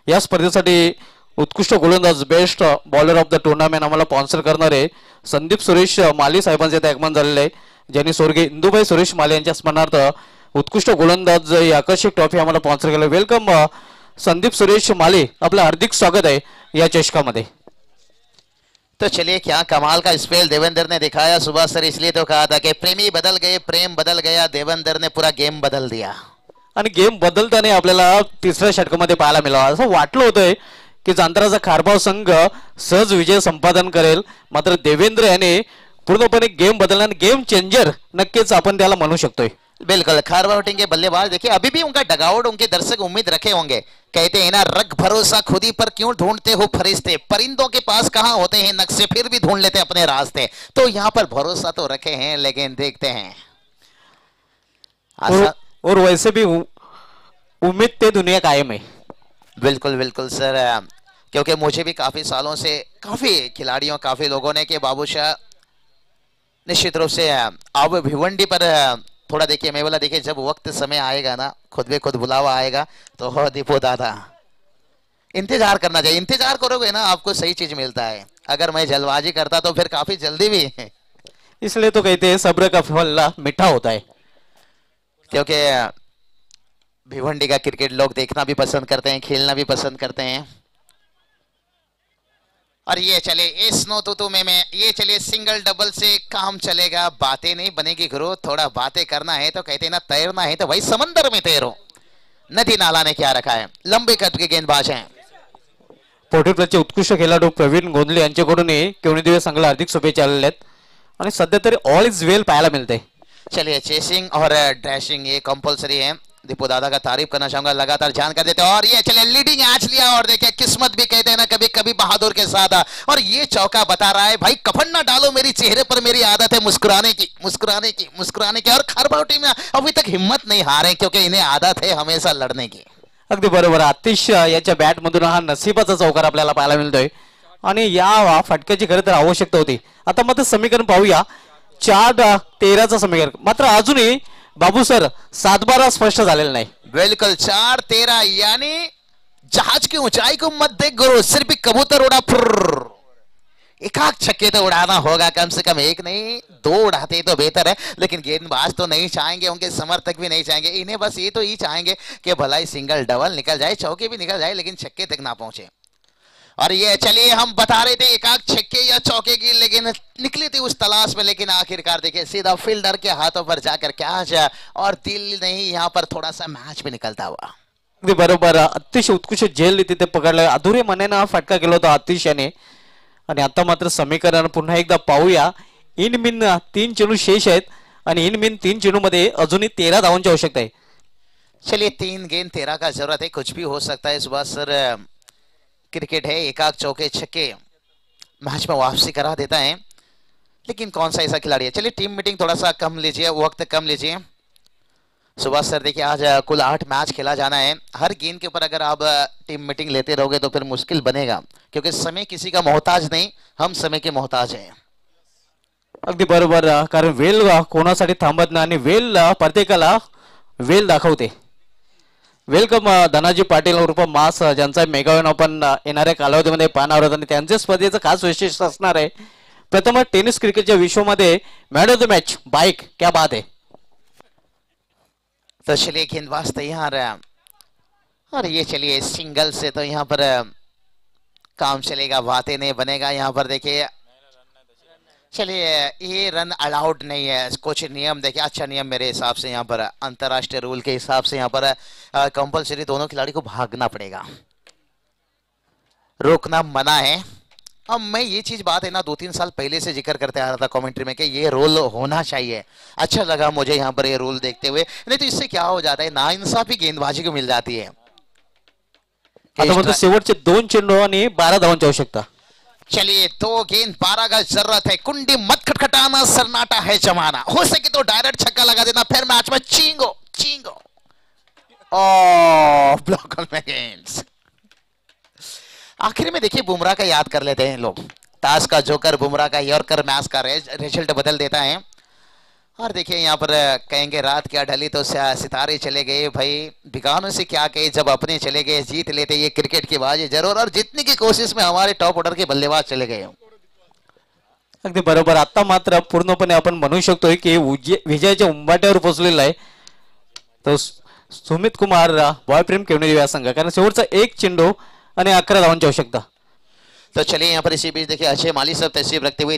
या स्पर्धेसाठी उत्कृष्ट गोलंदाज best bowler of the tournament आम्हाला स्पॉन्सर करणारे संदीप सुरेश माली साहेबांचे ते आगमन झालेले आहे, ज्यांनी स्वर्गीय इंदुबाई सुरेश माली यांच्या स्मरणार्थ उत्कृष्ट गोलंदाज ही आकर्षक ट्रॉफी आम्हाला स्पॉन्सर केलं. वेलकम संदीप सुरेश माली, आपलं हार्दिक स्वागत आहे या चषकामध्ये. तो चलिए क्या कमाल का स्पेल देवेंद्र ने दिखाया। सुभाष सर इसलिए तो कहा था कि प्रेमी बदल गए, प्रेम बदल गया, देवेंद्र ने पूरा गेम बदल दिया। आणि गेम बदलताना आपल्याला तिसऱ्या षटकामध्ये पाहायला मिळाला. असं वाटलं होतं की जांतराचा खारबाव संघ सहज विजय संपादन करेल, मात्र देवेंद्र याने पूर्णपणे गेम बदलला. गेम चेंजर नक्कीच आपण त्याला म्हणू शकतोय. बिल्कुल खारबाव टीम के बल्लेबाज देखिए अभी भी उनका डगआउट उनके दर्शक उम्मीद रखे होंगे। कहते हैं ना, रख भरोसा खुदी पर क्यों ढूंढते हो फरिश्ते, परिंदों के पास कहां होते हैं नक्शे, फिर भी ढूंढ लेते अपने रास्ते। तो यहाँ पर भरोसा तो रखे हैं, लेकिन देखते हैं और वैसे भी उम्मीद ते दुनिया कायम है। बिल्कुल बिल्कुल सर, क्योंकि मुझे भी काफी सालों से काफी खिलाड़ियों काफी लोगों ने कि बाबूशाह निश्चित रूप से अब भिवंडी पर थोड़ा देखिए, मैं बोला देखिए जब वक्त समय आएगा ना, खुद भी खुद बुलावा आएगा तो हो दीपो दादा इंतजार करना चाहिए। इंतजार करोगे ना आपको सही चीज मिलता है। अगर मैं जल्दबाजी करता तो फिर काफी जल्दी भी इसलिए तो कहते हैं सब्र का फल मीठा होता है। क्योंकि भिवंडी का क्रिकेट लोग देखना भी पसंद करते हैं, खेलना भी पसंद करते हैं। और ये चले इस नो तो में ये चलिए सिंगल डबल से काम चलेगा, बातें नहीं बनेगी गुरु। थोड़ा बातें करना है तो कहते हैं ना, तैरना है तो भाई समंदर में तैरो, नदी नाला ने क्या रखा है। लंबे कट के गेंदबाज हैं। पोर्टुगलचे उत्कृष्ट खेळाडू प्रवीण गोंधले यांच्याकडूनही केवणी दिवस संघाला हार्दिक शुभेच्छा आलेल्या आहेत आणि सध्या तरी ऑल इज वेल पाहायला मिळते। चलिए चेसिंग और ड्रैशिंग ये कंपलसरी है। दीपू दादा का तारीफ करना चाहूंगा, लगातार जान कर देते हैं। और ये चले लीडिंग एच लिया, और देखिए किस्मत भी कहते हैं ना कभी कभी बहादुर के साथ। और ये चौका बता रहा है भाई कफन ना डालो मेरी चेहरे पर, मेरी आदत है मुस्कुराने की मुस्कुराने की मुस्कुराने की। और खारबाव टीम अभी तक हिम्मत नहीं हारे, क्योंकि इन्हें आदत है हमेशा लढने की। अगदी बरोबर, आतिश याच्या बॅट मधून हा नशिबाचा चौकार आपल्याला पाहायला मिळतोय आणि या फटक्याची खरं तर आवश्यकता होती। आता मात्र समीकरण पाहूया, 4-13चं समीकरण, मात्र अजूनही बाबू सर 7-12 स्पष्ट झालेलं नाही। बिल्कुल 4-13 यानी जहाज की ऊंचाई को मत देख गुरु, सिर्फ कबूतर उड़ा फुर्र। एकाक छक्के तो उड़ाना होगा, कम से कम एक नहीं 2 उड़ाते तो बेहतर है, लेकिन गेंदबाज तो नहीं चाहेंगे, उनके समर्थक भी नहीं चाहेंगे, इन्हें बस ये तो ही चाहेंगे कि भला ही सिंगल डबल निकल जाए, चौके भी निकल जाए, लेकिन छक्के तक ना पहुंचे। और ये चलिए हम बता रहे थे एकाक छक्के या चौके की, लेकिन निकली थी उस तलाश में, लेकिन आखिरकार देखिए सीधा फील्डर के हाथों पर जाकर कैच, और दिल नहीं यहाँ पर थोड़ा सा मैच भी निकलता हुआ। अगदी बरोबर, अतिशय उत्कृष्ट झेल तिथे पकडलं, अधुरे मनाने हा फटका केला होता अतिशयने. आणि आता मात्र समीकरण पुन्हा एकदा पाहूया. इन मिन 3 चेंडू शेष आहेत आणि इन मिन 3 चेंडू मध्ये अजूनही 13 धावांची आवश्यकता आहे. चलिए 3 गेंद 13 का जरूरत है, कुछ भी हो सकता है सुभाष सर, क्रिकेट है, एकाक चौके छक्के मैच में वापसी करा देता है, लेकिन कौन सा ऐसा खिलाड़ी है। चलिए टीम मीटिंग थोड़ा सा कम लीजिए, वक्त कम लीजिए सुभाष सर। देखिए आज कुल 8 मैच खेला जाना है, हर गेंद के ऊपर अगर आप टीम मीटिंग लेते रहोगे तो फिर मुश्किल बनेगा, क्योंकि समय किसी का मोहताज नहीं, हम समय के मोहताज हैं। अगदी बरोबर, कारण वेल कोणासाठी थांबत नाही आणि वेल प्रत्येकाला वेल दाखवते. वेलकम धनाजी पाटील उर्फ मास, ज्यांचा मेगावन ओपन येणाऱ्या कालावधीमध्ये पाहणार आहोत आणि त्यांच्या स्पर्धेचं खास वैशिष्ट्य असणार आहे. प्रथम टेनिस क्रिकेटच्या विश्वामध्ये man of the match bike, क्या बात है. तो चलिए गेंदबाज तैयार है, और ये चलिए सिंगल से तो यहाँ पर काम चलेगा, बातें नहीं बनेगा यहाँ पर। देखिए चलिए ये रन अलाउड नहीं है, कुछ नियम देखिए, अच्छा नियम मेरे हिसाब से यहाँ पर अंतरराष्ट्रीय रूल के हिसाब से यहाँ पर कंपलसरी दोनों खिलाड़ी को भागना पड़ेगा, रोकना मना है। अब मैं ये चीज बात है ना 2-3 साल पहले से जिक्र करते आ रहा था कमेंट्री में कि ये रूल होना चाहिए, अच्छा लगा मुझे यहाँ पर ये रूल देखते हुए, नहीं तो इससे क्या हो जाता है, नाइंसाफी गेंदबाजी को मिल जाती है। आता म्हणतो शेवटचे 2 चेंडू आणि 12 धावांची आवश्यकता. चलिए 2 गेंद 12 का जरूरत है, कुंडी मत खटखटाना, सन्नाटा है जमाना, हो सके तो डायरेक्ट छक्का लगा देना, फिर मैच में चींगो चींगो। ओ ब्लॉक में गेंद। आखिर में देखिए बुमराह का याद कर लेते हैं लोग, ताश का जोकर बुमराह का यॉर्कर मैच का रिजल्ट बदल देता है। और देखिए यहाँ पर कहेंगे रात क्या ढली तो सितारे चले गए, भाई बिगानों से क्या कहे, जब अपने चले गए जीत लेते ये क्रिकेट की बाजी जरूर, और जीतने की कोशिश में हमारे टॉप ऑर्डर के बल्लेबाज चले गए। अगदी बरोबर, आता मात्र पूर्णपणे आपण म्हणू शकतोय की विजयाच्या उंबाट्यावर पोहोचलेला आहे तो सुमित कुमार बॉयप्रेम केवणेरी या संघ, कारण शेवटचा 1 चेंडू आणि 11 धावांची आवश्यकता. तो चलिए यहाँ पर इसी बीच देखिए अजय माली सब तशरीफ रखते हुए